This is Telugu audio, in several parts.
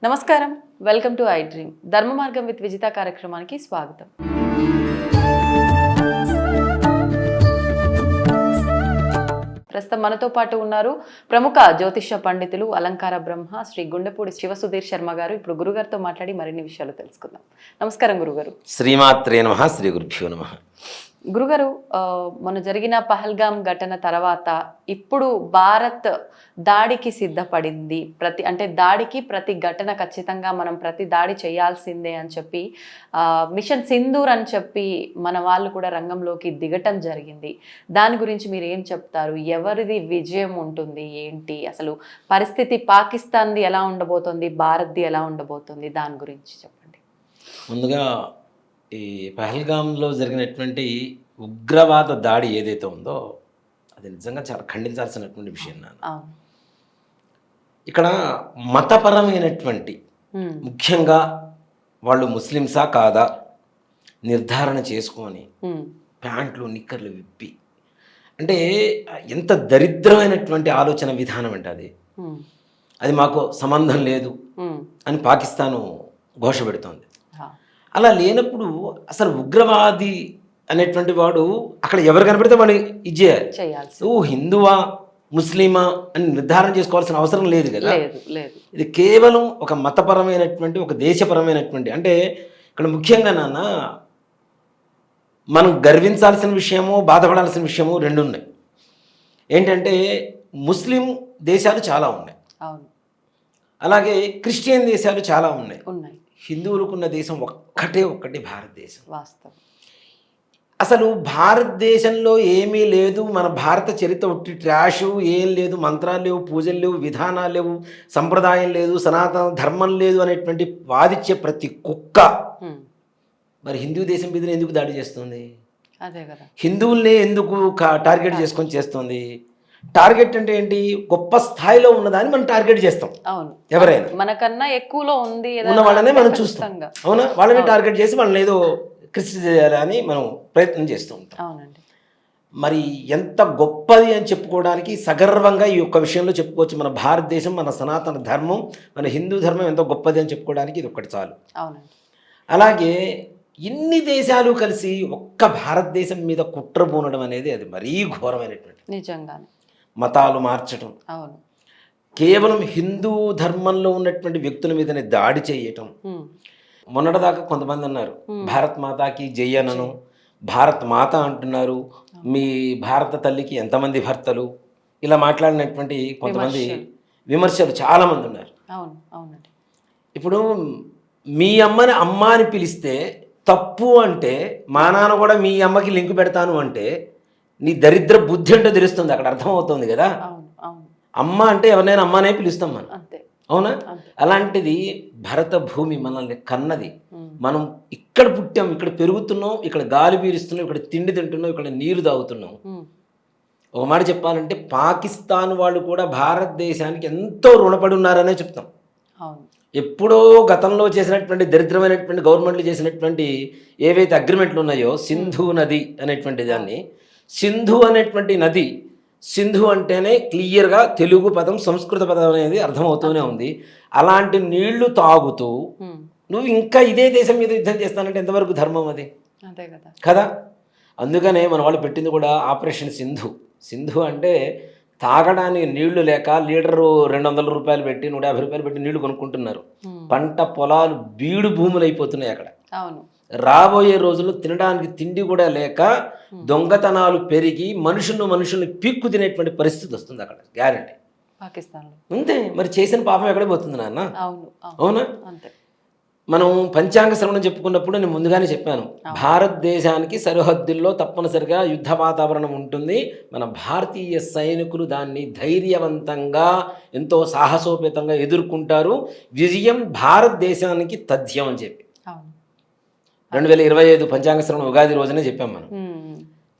నమస్కారం, వెల్కమ్ టు ఐ డ్రీమ్. ధర్మ మార్గం విత్ విజిత కార్యక్రమానికి స్వాగతం. ప్రస్తుతం మనతో పాటు ఉన్నారు ప్రముఖ జ్యోతిష్య పండితులు అలంకార బ్రహ్మ శ్రీ గుండెపూడి శివసుధీర్ శర్మ గారు. ఇప్పుడు గురుగారితో మాట్లాడి మరిన్ని విషయాలు తెలుసుకుందాం. నమస్కారం గురుగారు. శ్రీమాత్రే నమః. శ్రీ గురుభ్యో నమః. గురుగారు, మొన్న జరిగిన పహల్గామ్ ఘటన తర్వాత ఇప్పుడు భారత్ దాడికి సిద్ధపడింది. దాడికి ప్రతి ఘటన ఖచ్చితంగా మనం ప్రతి దాడి చేయాల్సిందే అని చెప్పి మిషన్ సింధూర్ అని చెప్పి మన వాళ్ళు కూడా రంగంలోకి దిగటం జరిగింది. దాని గురించి మీరు ఏం చెప్తారు? ఎవరిది విజయం ఉంటుంది, ఏంటి అసలు పరిస్థితి? పాకిస్తాన్ది ఎలా ఉండబోతుంది, భారత్ది ఎలా ఉండబోతుంది? దాని గురించి చెప్పండి. ముందుగా ఈ పహల్గామ్లో జరిగినటువంటి ఉగ్రవాద దాడి ఏదైతే ఉందో అది నిజంగా చాలా ఖండించాల్సినటువంటి విషయం. ఇక్కడ మతపరమైనటువంటి ముఖ్యంగా వాళ్ళు ముస్లిమ్సా కాదా నిర్ధారణ చేసుకొని ప్యాంట్లు నిక్కర్లు విప్పి, అంటే ఎంత దరిద్రమైనటువంటి ఆలోచన విధానం అంటే అది మాకు సంబంధం లేదు అని పాకిస్తాను ఘోష పెడుతోంది. అలా లేనప్పుడు అసలు ఉగ్రవాది అనేటువంటి వాడు అక్కడ ఎవరు కనపడితే వాడు ఇది చేయాలి. నువ్వు హిందువా ముస్లిమా అని నిర్ధారణ చేసుకోవాల్సిన అవసరం లేదు కదా. ఇది కేవలం ఒక మతపరమైనటువంటి ఒక దేశపరమైనటువంటి, అంటే ఇక్కడ ముఖ్యంగా నాన్న మనం గర్వించాల్సిన విషయము బాధపడాల్సిన విషయము రెండు ఉన్నాయి. ఏంటంటే ముస్లిం దేశాలు చాలా ఉన్నాయి, అలాగే క్రిస్టియన్ దేశాలు చాలా ఉన్నాయి. హిందువులకున్న దేశం ఒక్కటి భారతదేశం. వాస్తవం. అసలు భారతదేశంలో ఏమీ లేదు, మన భారత చరిత్ర ఒట్టి ట్రాషు, ఏం లేదు, మంత్రాలు లేవు, పూజలు లేవు, విధానాలు లేవు, సంప్రదాయం లేదు, సనాతన ధర్మం లేదు అనేటువంటి వాదించే ప్రతి కుక్క మరి హిందూ దేశం మీద ఎందుకు దాడి చేస్తుంది? అదే కదా. హిందువుల్ని ఎందుకు టార్గెట్ చేసుకొని చేస్తుంది? టార్గెట్ అంటే ఏంటి? గొప్ప స్థాయిలో ఉన్నదాన్ని మనం టార్గెట్ చేస్తాం. అవును, ఎవరైనా మనకన్నా ఎక్కువలో ఉన్న వాళ్ళనే మనం చూస్తాం. అవునా? వాళ్ళని టార్గెట్ చేసి వాళ్ళని ఏదో క్రిస్టి చేయాలని మనం ప్రయత్నం చేస్తూ ఉంటాం. అవునండి. మరి ఎంత గొప్పది అని చెప్పుకోవడానికి సగర్వంగా ఈ ఒక్క విషయంలో చెప్పుకోవచ్చు. మన భారతదేశం, మన సనాతన ధర్మం, మన హిందూ ధర్మం ఎంత గొప్పది అని చెప్పుకోవడానికి ఇది ఒక్కటి చాలు. అవునండి. అలాగే ఇన్ని దేశాలు కలిసి ఒక్క భారతదేశం మీద కుట్ర పూనడం అనేది అది మరీ ఘోరమైనటువంటి. నిజంగానే మతాలు మార్చడం, అవును, కేవలం హిందూ ధర్మంలో ఉన్నటువంటి వ్యక్తుల మీదనే దాడి చేయటం. మొన్నటిదాకా కొంతమంది అన్నారు భారత్ మాతాకి జై అనను, భారత్ మాత అంటున్నారు, మీ భారత తల్లికి ఎంతమంది భర్తలు, ఇలా మాట్లాడినటువంటి కొంతమంది విమర్శలు చాలామంది ఉన్నారు. అవునండి. ఇప్పుడు మీ అమ్మని అమ్మ అని పిలిస్తే తప్పు అంటే, మా నాన్న కూడా మీ అమ్మకి లింక్ పెడతాను అంటే నీ దరిద్ర బుద్ధి అంటే తెలుస్తుంది, అక్కడ అర్థమవుతుంది కదా. అమ్మ అంటే ఎవరినైనా అమ్మనే పిలుస్తాం మనం, అవునా? అలాంటిది భరత భూమి మనల్ని కన్నది. మనం ఇక్కడ పుట్టాం, ఇక్కడ పెరుగుతున్నాం, ఇక్కడ గాలి పీలుస్తున్నాం, ఇక్కడ తిండి తింటున్నాం, ఇక్కడ నీరు తాగుతున్నాం. ఒక మాట చెప్పాలంటే పాకిస్తాన్ వాళ్ళు కూడా భారతదేశానికి ఎంతో రుణపడి ఉన్నారనే చెప్తాం. ఎప్పుడో గతంలో చేసినటువంటి దరిద్రమైనటువంటి గవర్నమెంట్లు చేసినటువంటి ఏవైతే అగ్రిమెంట్లు ఉన్నాయో, సింధు నది అనేటువంటి దాన్ని, సింధు అనేటువంటి నది, సింధు అంటేనే క్లియర్గా తెలుగు పదం సంస్కృత పదం అనేది అర్థమవుతూనే ఉంది. అలాంటి నీళ్లు తాగుతూ నువ్వు ఇంకా ఇదే దేశం మీద యుద్ధం చేస్తానంటే ఎంతవరకు ధర్మం అది? కదా. అందుకనే మన వాళ్ళు పెట్టింది కూడా ఆపరేషన్ సింధు. సింధు అంటే తాగడానికి నీళ్లు లేక లీటరు 200 రూపాయలు పెట్టి 150 రూపాయలు పెట్టి నీళ్లు కొనుక్కుంటున్నారు. పంట పొలాలు బీడు భూములు అయిపోతున్నాయి అక్కడ. రాబోయే రోజుల్లో తినడానికి తిండి కూడా లేక దొంగతనాలు పెరిగి మనుషుల్ని పీక్కు తినేటువంటి పరిస్థితి వస్తుంది అక్కడ, గ్యారెంటీ. పాకిస్తాన్లో అంతే. మరి చేసిన పాపం ఎక్కడే పోతుంది నాన్న? అవునా? మనం పంచాంగ శ్రవణం చెప్పుకున్నప్పుడు నేను ముందుగానే చెప్పాను, భారతదేశానికి సరిహద్దుల్లో తప్పనిసరిగా యుద్ధ వాతావరణం ఉంటుంది. మన భారతీయ సైనికులు దాన్ని ధైర్యవంతంగా ఎంతో సాహసోపేతంగా ఎదుర్కొంటారు. విజయం భారతదేశానికి తథ్యం అని చెప్పి 2025 పంచాంగ శ్రవణం ఉగాది రోజునే చెప్పాం మనం.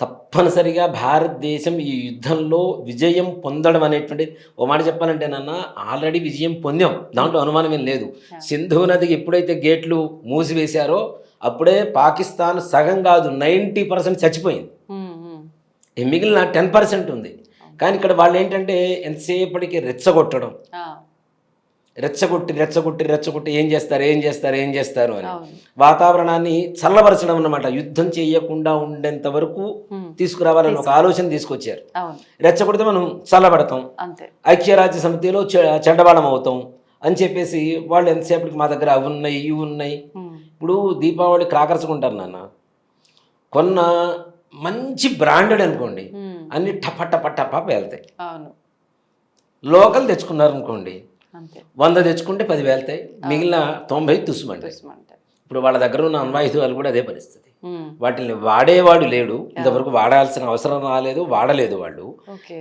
తప్పనిసరిగా భారతదేశం ఈ యుద్ధంలో విజయం పొందడం అనేటువంటి, ఓ మాట చెప్పాలంటే నాన్న, ఆల్రెడీ విజయం పొందాం, దాంట్లో అనుమానం ఏం లేదు. సింధు నదికి ఎప్పుడైతే గేట్లు మూసివేశారో అప్పుడే పాకిస్తాన్ సగం కాదు 90% చచ్చిపోయింది. మిగిలిన 10% ఉంది. కానీ ఇక్కడ వాళ్ళు ఏంటంటే ఎంతసేపటికి రెచ్చగొట్టడం, రెచ్చగొట్టి ఏం చేస్తారు అని అవును. వాతావరణాన్ని చల్లబరచడం అన్నమాట. యుద్ధం చేయకుండా ఉండేంత వరకు తీసుకురావాలని ఒక ఆలోచన తీసుకొచ్చారు. అవును. రెచ్చగొడితే మనం చల్లబడతాం, అంతే. ఐక్యరాజ్య సమితిలో చెడ్డవాళ్ళం అవుతాం అని చెప్పేసి వాళ్ళు ఎంతసేపటికి మా దగ్గర అవి ఉన్నాయి ఇవి ఉన్నాయి. ఇప్పుడు దీపావళి క్రాకర్స్ కొంటారు నాన్న, కొన్న మంచి బ్రాండెడ్ అనుకోండి, అన్ని టప వెళ్తాయి. అవును. లోకల్ తెచ్చుకున్నారు అనుకోండి, అంతే. 100 తెచ్చుకుంటే 10 వెళ్తాయి, మిగిలిన 90 తుస్సుమంటాయి. ఇప్పుడు వాళ్ళ దగ్గర ఉన్న అణ్వాయుధాలు కూడా అదే పరిస్థితి. వాటిని వాడేవాడు లేడు, ఇంతవరకు వాడాల్సిన అవసరం రాలేదు, వాడలేదు వాళ్ళు.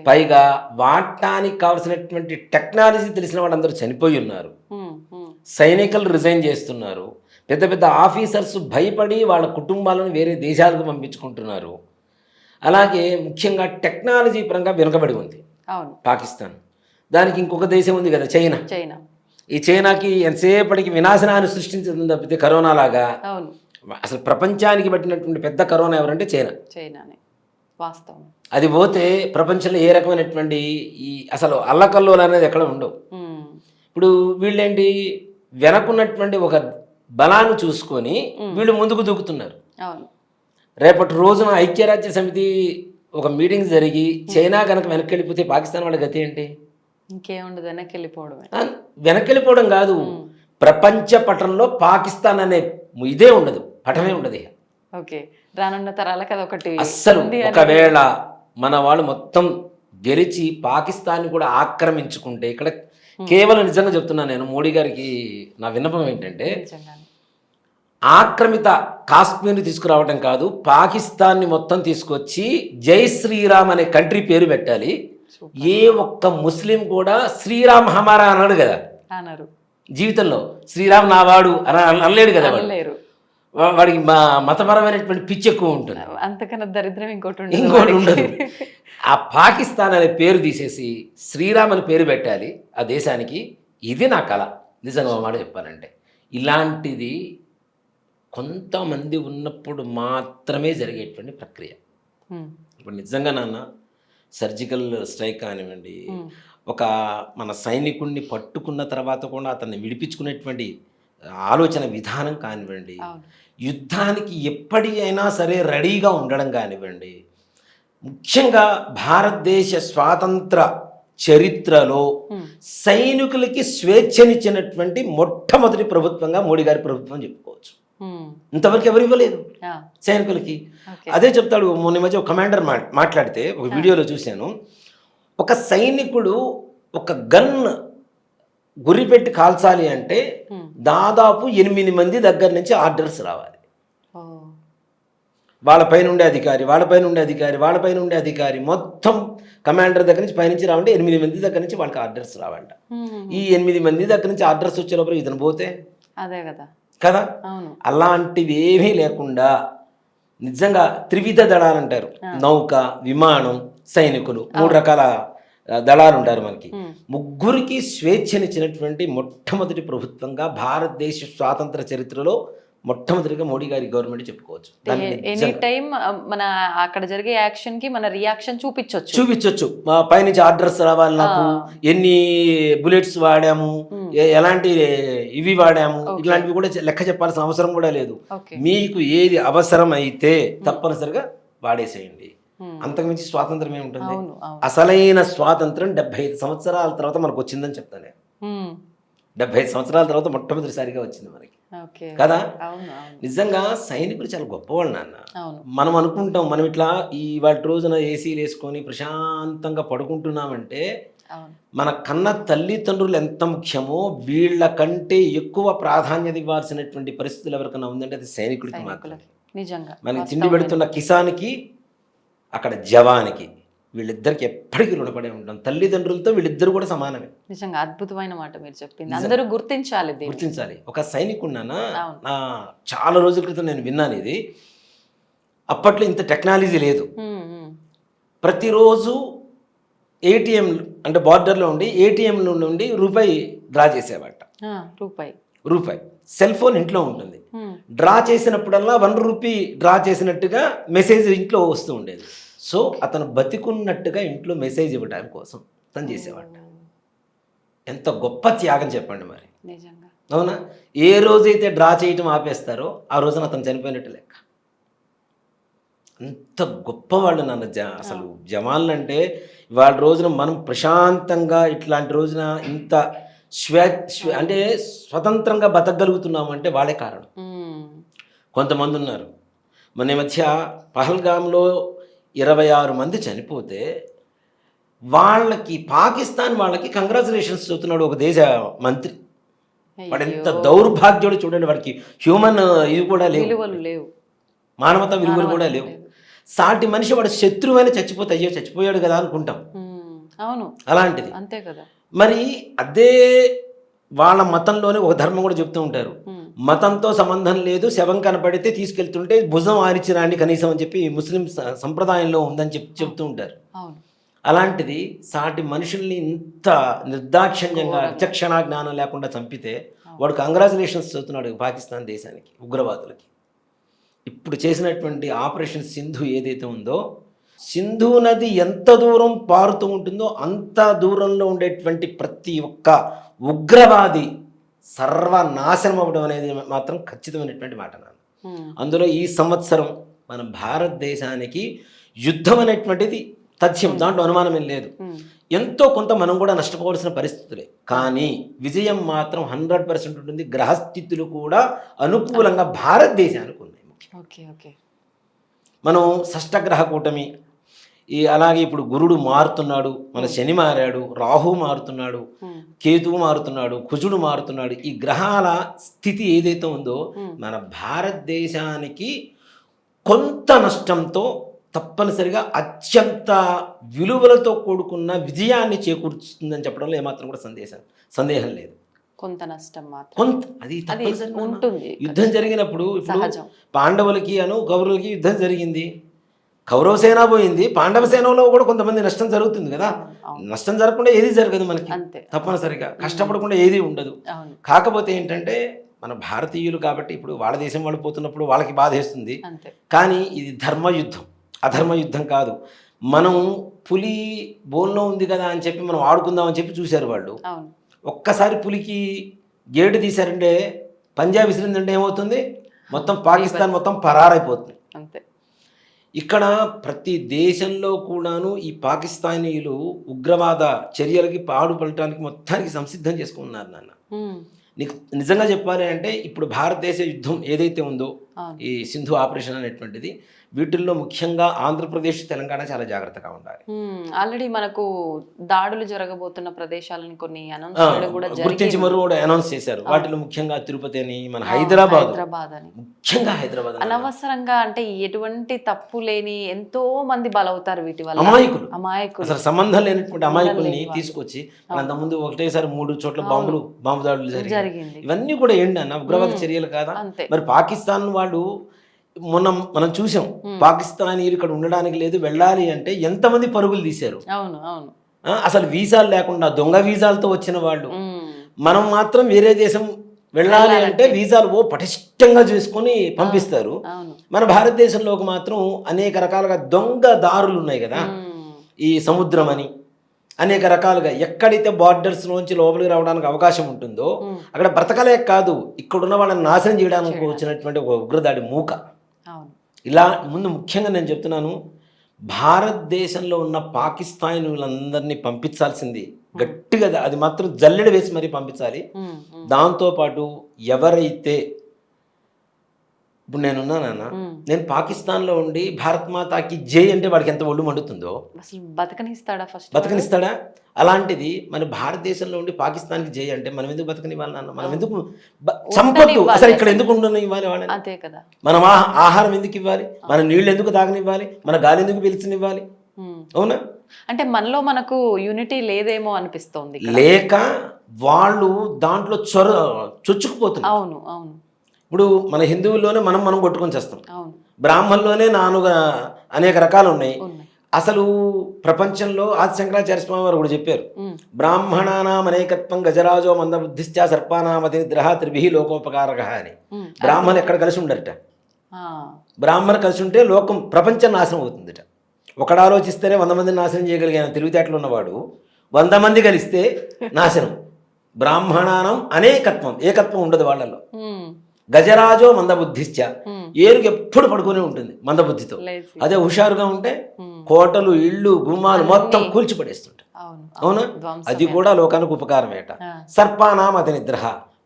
పైగా వాడటానికి కావాల్సినటువంటి టెక్నాలజీ తెలిసిన వాళ్ళందరూ చనిపోయి ఉన్నారు, సైనికులు రిజైన్ చేస్తున్నారు, పెద్ద పెద్ద ఆఫీసర్స్ భయపడి వాళ్ళ కుటుంబాలను వేరే దేశాలకు పంపించుకుంటున్నారు. అలాగే ముఖ్యంగా టెక్నాలజీ పరంగా వెనుకబడి ఉంది పాకిస్తాన్. దానికి ఇంకొక దేశం ఉంది కదా, చైనా. ఈ చైనాకి ఎంతసేపటికి వినాశనాన్ని సృష్టించింది తప్పితే కరోనా లాగా. అసలు ప్రపంచానికి పట్టినటువంటి పెద్ద కరోనా ఎవరంటే చైనానే. వాస్తవం. అది పోతే ప్రపంచంలో ఏ రకమైనటువంటి ఈ అసలు అల్లకల్లోలు అనేది ఎక్కడ ఉండవు. ఇప్పుడు వీళ్ళేంటి, వెనకున్నటువంటి ఒక బలాన్ని చూసుకొని వీళ్ళు ముందుకు దూకుతున్నారు. రేపటి రోజున ఐక్యరాజ్య సమితి ఒక మీటింగ్ జరిగి చైనా కనుక వెనక్కి వెళ్ళిపోతే పాకిస్తాన్ వాళ్ళ గతి ఏంటి? ఇంకేముండదు, వెనక్కి వెళ్ళిపోవడమే. వెనక్కి వెళ్ళిపోవడం కాదు, ప్రపంచ పటంలో పాకిస్తాన్ అనే ఇదే ఉండదు, పటమే ఉండదు. ఓకే, రానున్న తరాలకు అదొకటి అస్సలు. ఒకవేళ మన వాళ్ళు మొత్తం గెలిచి పాకిస్తాన్ని కూడా ఆక్రమించుకుంటే, ఇక్కడ కేవలం నిజంగా చెప్తున్నాను నేను, మోడీ గారికి నా విన్నపం ఏంటంటే, ఆక్రమిత కాశ్మీర్ని తీసుకురావడం కాదు, పాకిస్తాన్ని మొత్తం తీసుకొచ్చి జై శ్రీరామ్ అనే కంట్రీ పేరు పెట్టాలి. ఏ ఒక్క ముస్లిం కూడా శ్రీరామ్ హమారా అన్నాడు కదా జీవితంలో, శ్రీరామ్ నా వాడు అని అనలేడు కదా. వాడికి మతపరమైనటువంటి పిచ్చి ఎక్కువ ఉంటుంది, అంతకన్నా దరిద్రం ఇంకోటి ఉండదు. ఆ పాకిస్తాన్ అనే పేరు తీసేసి శ్రీరామ్ అని పేరు పెట్టాలి ఆ దేశానికి. ఇది నా కళ, నిజంగా మాట చెప్పాలంటే. ఇలాంటిది కొంతమంది ఉన్నప్పుడు మాత్రమే జరిగేటువంటి ప్రక్రియ. ఇప్పుడు నిజంగా నాన్న, సర్జికల్ స్ట్రైక్ కానివ్వండి, ఒక మన సైనికుడిని పట్టుకున్న తర్వాత కూడా అతన్ని విడిపించుకునేటువంటి ఆలోచన విధానం కానివ్వండి, యుద్ధానికి ఎప్పటి అయినా సరే రెడీగా ఉండడం కానివ్వండి, ముఖ్యంగా భారతదేశ స్వాతంత్ర చరిత్రలో సైనికులకి స్వేచ్ఛనిచ్చినటువంటి మొట్టమొదటి ప్రభుత్వంగా మోడీ గారి ప్రభుత్వం చెప్పుకోవచ్చు. ఇంతవరకు ఎవరు ఇవ్వలేదు సైనికులకి. అదే చెప్తాడు. మొన్న మధ్య ఒక కమాండర్ మాట్లాడితే ఒక వీడియోలో చూశాను, ఒక సైనికుడు ఒక గన్ గురిపెట్టి కాల్చాలి అంటే దాదాపు 8 మంది దగ్గర నుంచి ఆర్డర్స్ రావాలి. వాళ్ళపైన ఉండే అధికారి మొత్తం కమాండర్ దగ్గర నుంచి పైనుంచి రావంటే 8 మంది దగ్గర నుంచి వాళ్ళకి ఆర్డర్స్ రావంట. ఈ 8 మంది దగ్గర నుంచి ఆర్డర్స్ వచ్చే లోపల ఇతను పోతే అదే కదా. అలాంటివి ఏమీ లేకుండా నిజంగా త్రివిధ దళాలు అంటారు, నౌక, విమానం, సైనికులు, 3 రకాల దళాలు ఉంటారు మనకి. ముగ్గురికి స్వేచ్ఛనిచ్చినటువంటి మొట్టమొదటి ప్రభుత్వంగా భారతదేశ స్వాతంత్ర చరిత్రలో మొట్టమొదటిగా మోడీ గారి గవర్నమెంట్ చెప్పుకోవచ్చు. ఎనీ టైం మన అక్కడ జరిగే యాక్షన్ కి మన రియాక్షన్ చూపించవచ్చు. పైనుంచి ఆర్డర్స్ రావాలి, నాకు ఎన్ని బుల్లెట్స్ వాడాము, ఎలాంటి ఇవి వాడాము, ఇలాంటివి కూడా లెక్క చెప్పాల్సిన అవసరం కూడా లేదు. మీకు ఏది అవసరం అయితే తప్పనిసరిగా వాడేసేయండి. అంతకుమించి స్వాతంత్రం ఏముంటుంది? అసలైన స్వాతంత్రం 75 సంవత్సరాల తర్వాత మనకు వచ్చిందని చెప్తాను. 75 సంవత్సరాల తర్వాత మొట్టమొదటిసారిగా వచ్చింది మనకి కదా. నిజంగా సైనికులు చాలా గొప్పవాళ్ళు నాన్న. మనం అనుకుంటాం, మనం ఇట్లా ఈ వాటి రోజున ఏసీలు వేసుకొని ప్రశాంతంగా పడుకుంటున్నామంటే మన కన్న తల్లిదండ్రులు ఎంత ముఖ్యమో వీళ్ళ కంటే ఎక్కువ ప్రాధాన్యత ఇవ్వాల్సినటువంటి పరిస్థితులు ఎవరికైనా ఉందంటే అది సైనికుడికి మాత్రమే. మనకి తిండి పెడుతున్న కిసాన్కి, అక్కడ జవానికి, వీళ్ళిద్దరికి ఎప్పటికీ రుణపడే ఉంటాం. తల్లిదండ్రులతో వీళ్ళిద్దరు కూడా సమానమే. నిజంగా అద్భుతమైన మాట మీరు చెప్పింది, అందరూ గుర్తించాలి. ఒక సైనికుడినా చాలా రోజుల క్రితం నేను విన్నాను ఇది. అప్పట్లో ఇంత టెక్నాలజీ లేదు. ప్రతిరోజు ఏటీఎం అంటే బార్డర్లో ఉండి ఏటీఎం నుండి రూపాయి డ్రా చేసేవాట. రూపాయి సెల్ ఫోన్ ఇంట్లో ఉంటుంది. డ్రా చేసినప్పుడల్లా 1 రూపీ డ్రా చేసినట్టుగా మెసేజ్ ఇంట్లో వస్తూ ఉండేది. సో అతను బతికున్నట్టుగా ఇంట్లో మెసేజ్ ఇవ్వడానికి కోసం తను చేసేవాట. ఎంత గొప్ప త్యాగం చెప్పండి మరి. నిజంగా. అవునా? ఏ రోజైతే డ్రా చేయటం ఆపేస్తారో ఆ రోజున అతను చనిపోయినట్టు లెక్క. అంత గొప్పవాళ్ళు నాన్న అసలు జవాన్లు అంటే వాళ్ళ రోజున మనం ప్రశాంతంగా ఇట్లాంటి రోజున ఇంత అంటే స్వతంత్రంగా బతకగలుగుతున్నాము అంటే వాళ్ళే కారణం. కొంతమంది ఉన్నారు మన మధ్య పహల్గామ్లో 26 మంది చనిపోతే వాళ్ళకి పాకిస్తాన్ వాళ్ళకి కంగ్రాచులేషన్స్ చెబుతున్నాడు ఒక దేశ మంత్రి. వాడు ఎంత దౌర్భాగ్యుడు చూడండి. వాడికి హ్యూమన్ ఇది కూడా లేవు, మానవతా విలువలు కూడా లేవు. సాటి మనిషి వాడు శత్రువైన చచ్చిపోతే అయ్యో చచ్చిపోయాడు కదా అనుకుంటాం. అవును, అలాంటిది అంతే కదా. మరి అదే వాళ్ళ మతంలోనే ఒక ధర్మం కూడా చెప్తూ ఉంటారు, మతంతో సంబంధం లేదు, శవం కనపడితే తీసుకెళ్తుంటే భుజం ఆరిచిరాండి కనీసం అని చెప్పి ముస్లిం సంప్రదాయంలో ఉందని చెప్తూ ఉంటారు. అలాంటిది సాటి మనుషుల్ని ఇంత నిర్దాక్షిణ్యంగా విచక్షణ జ్ఞానం లేకుండా చంపితే వాడు కంగ్రాచులేషన్స్ చెబుతున్నాడు పాకిస్తాన్ దేశానికి, ఉగ్రవాదులకి. ఇప్పుడు చేసినటువంటి ఆపరేషన్ సింధు ఏదైతే ఉందో, సింధు నది ఎంత దూరం పారుతూ ఉంటుందో అంత దూరంలో ఉండేటువంటి ప్రతి ఒక్క ఉగ్రవాది సర్వనాశనం అవ్వడం అనేది మాత్రం ఖచ్చితమైనటువంటి మాట నాన్న. అందులో ఈ సంవత్సరం మన భారతదేశానికి యుద్ధం అనేటువంటిది తథ్యం, దాంట్లో అనుమానమేం లేదు. ఎంతో కొంత మనం కూడా నష్టపోవాల్సిన పరిస్థితులే, కానీ విజయం మాత్రం 100% ఉంటుంది. గ్రహస్థితులు కూడా అనుకూలంగా భారతదేశానికి ఉన్నాయి. మనం షష్టగ్రహ కూటమి అలాగే ఇప్పుడు గురుడు మారుతున్నాడు, మన శని మారాడు, రాహు మారుతున్నాడు, కేతువు మారుతున్నాడు, కుజుడు మారుతున్నాడు. ఈ గ్రహాల స్థితి ఏదైతే ఉందో మన భారతదేశానికి కొంత నష్టంతో తప్పనిసరిగా అత్యంత విలువలతో కూడుకున్న విజయాన్ని చేకూర్చుతుందని చెప్పడంలో ఏమాత్రం కూడా సందేహం లేదు. కొంత నష్టం మాత్రం కొంత అది ఉంటుంది. యుద్ధం జరిగినప్పుడు పాండవులకి కౌరవులకి యుద్ధం జరిగింది, కౌరవసేన పోయింది, పాండవ సేనలో కూడా కొంతమంది నష్టం జరుగుతుంది కదా. నష్టం జరగకుండా ఏది జరగదు మనకి, తప్పనిసరిగా కష్టపడకుండా ఏది ఉండదు. కాకపోతే ఏంటంటే మన భారతీయులు కాబట్టి ఇప్పుడు వాళ్ళ దేశం వాళ్ళు పోతున్నప్పుడు వాళ్ళకి బాధేస్తుంది, కానీ ఇది ధర్మయుద్ధం, అధర్మ యుద్ధం కాదు. మనం పులి బోన్లో ఉంది కదా అని చెప్పి మనం ఆడుకుందామని చెప్పి చూశారు వాళ్ళు. ఒక్కసారి పులికి గేటు తీశారంటే, పంజాబ్ విసిరిందంటే ఏమవుతుంది, మొత్తం పాకిస్తాన్ మొత్తం పరారైపోతుంది. ఇక్కడ ప్రతి దేశంలో కూడాను ఈ పాకిస్తానీయులు ఉగ్రవాద చర్యలకి పాడుపడటానికి మొత్తానికి సంసిద్ధం చేసుకున్నారు నాన్న. నీకు నిజంగా చెప్పాలి అంటే ఇప్పుడు భారతదేశ యుద్ధం ఏదైతే ఉందో ఈ సింధు ఆపరేషన్ అనేటువంటిది, వీటిల్లో ముఖ్యంగా ఆంధ్రప్రదేశ్, తెలంగాణ చాలా జాగ్రత్తగా ఉండాలి. ఆల్రెడీ మనకు దాడులు జరగబోతున్న ప్రదేశాలను కొన్ని గుర్తించి మరో అనౌన్స్ చేశారు. వాటిలో ముఖ్యంగా తిరుపతి అని, మన హైదరాబాద్ అని, ముఖ్యంగా హైదరాబాద్ అనవసరంగా అంటే ఎటువంటి తప్పు లేని ఎంతో మంది బలవుతారు వీటి వల్ల. అమాయకులు అసలు సంబంధం లేనటువంటి అమాయకుల్ని తీసుకొచ్చి అంతకుముందు ఒకటేసారి 3 చోట్ల బాంబు దాడులు జరిగింది. ఇవన్నీ కూడా ఏంటి అన్న, ఉగ్రవాద చర్యలు కాదా? మరి పాకిస్తాన్ వాళ్ళు మనం చూసాం, పాకిస్తానీయులు ఇక్కడ ఉండడానికి లేదు, వెళ్ళాలి అంటే ఎంతమంది పరుగులు తీశారు. అసలు వీసాలు లేకుండా దొంగ వీసాలతో వచ్చిన వాళ్ళు. మనం మాత్రం వేరే దేశం వెళ్ళాలి అంటే వీసాలు పటిష్టంగా చేసుకొని పంపిస్తారు. మన భారతదేశంలోకి మాత్రం అనేక రకాలుగా దొంగ దారులు ఉన్నాయి కదా, ఈ సముద్రం అని అనేక రకాలుగా. ఎక్కడైతే బార్డర్స్ నుంచి లోపలికి రావడానికి అవకాశం ఉంటుందో అక్కడ బ్రతకలేక కాదు, ఇక్కడున్న వాళ్ళని నాశనం చేయడానికి వచ్చినటువంటి ఒక ఉగ్రదాడి మూక. ఇలా ముందు ముఖ్యంగా నేను చెప్తున్నాను, భారతదేశంలో ఉన్న పాకిస్తానీయులందరినీ పంపించాల్సింది గట్టిగా, అది మాత్రం జల్లెడ వేసి మరీ పంపించాలి. దాంతోపాటు ఎవరైతే ఇప్పుడు నేనున్నానన్న, నేను పాకిస్తాన్లో ఉండి భారత్ మాతాకి జై అంటే వాడికి ఎంత ఒళ్ళు మండుతుందో, బతకనిస్తాడా? అలాంటిది మన భారతదేశంలో ఉండి పాకిస్తాన్కి జై అంటే మనం ఎందుకు బతకనివ్వాలి నాన్న? మనం ఎందుకు చంపొద్దు? అసలు ఇక్కడ ఎందుకు ఉండనివ్వాలి వాళ్ళని? మనం ఆహారం ఎందుకు ఇవ్వాలి? మన నీళ్ళు ఎందుకు తాగనివ్వాలి? మన గాలి ఎందుకు పీల్చనివ్వాలి? అవునా? అంటే మనలో మనకు యూనిటీ లేదేమో అనిపిస్తోంది, లేక వాళ్ళు దాంట్లో చొచ్చుకుపోతున్నారు. అవును అవును. ఇప్పుడు మన హిందువుల్లోనే మనం కొట్టుకొని చేస్తాం, బ్రాహ్మణుల్లోనే అనేక రకాలు ఉన్నాయి. అసలు ప్రపంచంలో ఆది శంకరాచార్య స్వామి వారు కూడా చెప్పారు, బ్రాహ్మణానాం అనేకత్వం గజరాజో మందబుద్ధిశ్చ సర్పానామతి నిద్రహ త్రిభిః లోకోపకారక అని. బ్రాహ్మణులు ఎక్కడ కలిసి ఉండరట, బ్రాహ్మణులు కలిసి ఉంటే లోకం ప్రపంచం నాశనం అవుతుందట. ఒకడు ఆలోచిస్తేనే 100 మందిని నాశనం చేయగలిగిన తెలివితేటలు ఉన్నవాడు 100 మంది కలిస్తే నాశనం. బ్రాహ్మణానం అనేకత్వం, ఏకత్వం ఉండదు వాళ్ళలో. ఉమ్, గజరాజో మందబుద్ధిశ్చ, ఉమ్, ఏనుగు ఎప్పుడు పడుకునే ఉంటుంది మందబుద్ధితో. lazy. అదే హుషారుగా ఉంటే ఉమ్, కోటలు, ఇళ్ళు, గుమ్మాలు మొత్తం అన్నీ. కూల్చిపడేస్తుంటాయి. అవును అవునా? ధ్వంసమే. అది కూడా లోకానికి ఉపకారమేట. ఆ, సర్పానాం అతి నిద్ర,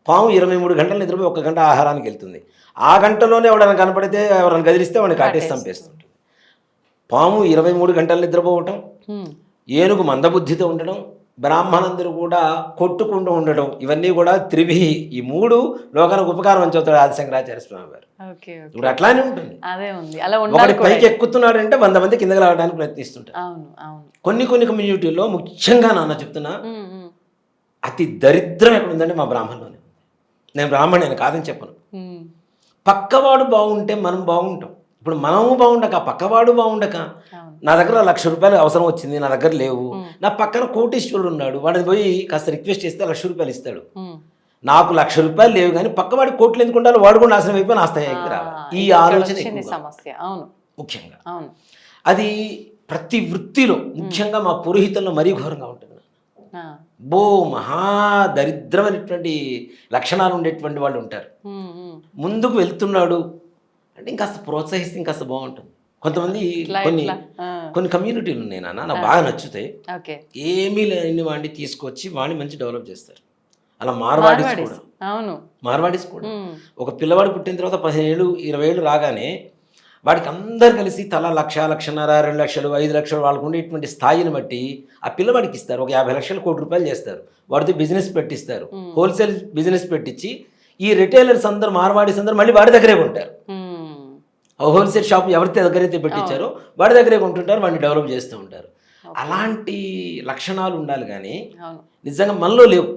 పాము 23 గంటలు నిద్రపోయి 1 గంట ఆహారానికి వెళ్తుంది. ఆ గంటలోనే ఎవరైనా కనపడితే, ఎవరైనా గదిలిస్తే వాడిని కాటేసి చంపేస్తుంటుంది. పాము 23 గంటలు నిద్రపోవటం, ఉమ్, ఏనుగు మందబుద్ధితో ఉండడం, బ్రాహ్మణులందరూ కూడా కొట్టుకుంటూ ఉండడం, ఇవన్నీ కూడా త్రిభి, ఈ 3 లోకానికి ఉపకారం అని చెబుతాడు ఆదిశంకరాచార్య స్వామి వారు. ఓకే ఓకే, ఇప్పుడు అట్లానే ఉంటుంది. అదే ఉంది, అలా ఒకటి ఉండాలి కూడా. పైకి ఎక్కుతున్నాడంటే 100 మంది కిందకి రావడానికి ప్రయత్నిస్తుంటారు. అవును అవును. కొన్ని కమ్యూనిటీల్లో ముఖ్యంగా నాన్న చెప్తున్నా, ఉమ్, ఉమ్, అతి దరిద్రం ఎక్కడ ఉందంటే మా బ్రాహ్మణులోనే. నేను బ్రాహ్మణుని కాదని చెప్పను. ఉమ్, పక్కవాడు బాగుంటే మనం బాగుంటాం. ఇప్పుడు మనము బాగుండక పక్కవాడు బాగుండక, అవును. నా దగ్గర 1,00,000 రూపాయలు అవసరం వచ్చింది, నా దగ్గర లేవు, నా పక్కన కోటీశ్వరుడు ఉన్నాడు, వాడిని పోయి కాస్త రిక్వెస్ట్ చేస్తే 1,00,000 రూపాయలు ఇస్తాడు. ఉమ్. నాకు 1,00,000 రూపాయలు లేవు, కానీ పక్కవాడి కోట్లు ఎందుకు ఉండాలి, వాడు కూడా నాశనం అయిపోయి నాస్తాయికి రావాలి. ఈ ఇక్కడ ఆలోచన వచ్చింది ఎక్కువగా సమస్య. అవును ముఖ్యంగా. అవును. అది ప్రతి వృత్తిలో, ముఖ్యంగా మా పురోహితుల్లో మరీ ఘోరంగా ఉంటుంది. ఆ, బో మహా దరిద్రమైనటువంటి లక్షణాలు ఉండేటువంటి వాళ్ళు ఉంటారు. ఉమ్, ఉమ్. ముందుకు వెళ్తున్నాడు అంటే ఇంకాస్త ప్రోత్సహిస్తే ఇంకాస్త బాగుంటుంది. కొంతమంది ఇట్లా కొన్ని ఇట్లా. ఆ, కొన్ని కమ్యూనిటీలు ఉన్నాయి నాన్న, నాకు బాగా నచ్చుతాయి. ఓకే. ఏమీ లేని వాడిని తీసుకొచ్చి వాడిని మంచి డెవలప్ చేస్తారు. అలా మార్వాడీస్ మార్వాడీస్. కూడా, అవును. మార్వాడీస్ కూడా ఉమ్, ఒక పిల్లవాడు పుట్టిన తర్వాత 15 ఏళ్ళు 20 ఏళ్ళు రాగానే వాడికి అందరు కలిసి తల 1,00,000, 1,50,000, 2,00,000, 5,00,000 వాళ్ళకు ఉండేటువంటి స్థాయిని బట్టి ఆ పిల్లవాడికి ఇస్తారు. ఒక 50 లక్షలు, 1 కోటి రూపాయలు చేస్తారు. వాడితో బిజినెస్ పెట్టిస్తారు, హోల్సేల్ బిజినెస్ పెట్టించి ఈ రిటైలర్స్ అందరూ, మార్వాడీస్ అందరూ మళ్ళీ వాడి దగ్గరే కొంటారు. ఉమ్, హోల్సేల్ షాప్ ఎవరైతే దగ్గరైతే పెట్టించారో వాడి దగ్గరే కొంటుంటారు, వాడిని డెవలప్ చేస్తూ ఉంటారు. అలాంటి లక్షణాలు ఉండాలి, కానీ అవును. నిజంగా మనలో లేవు.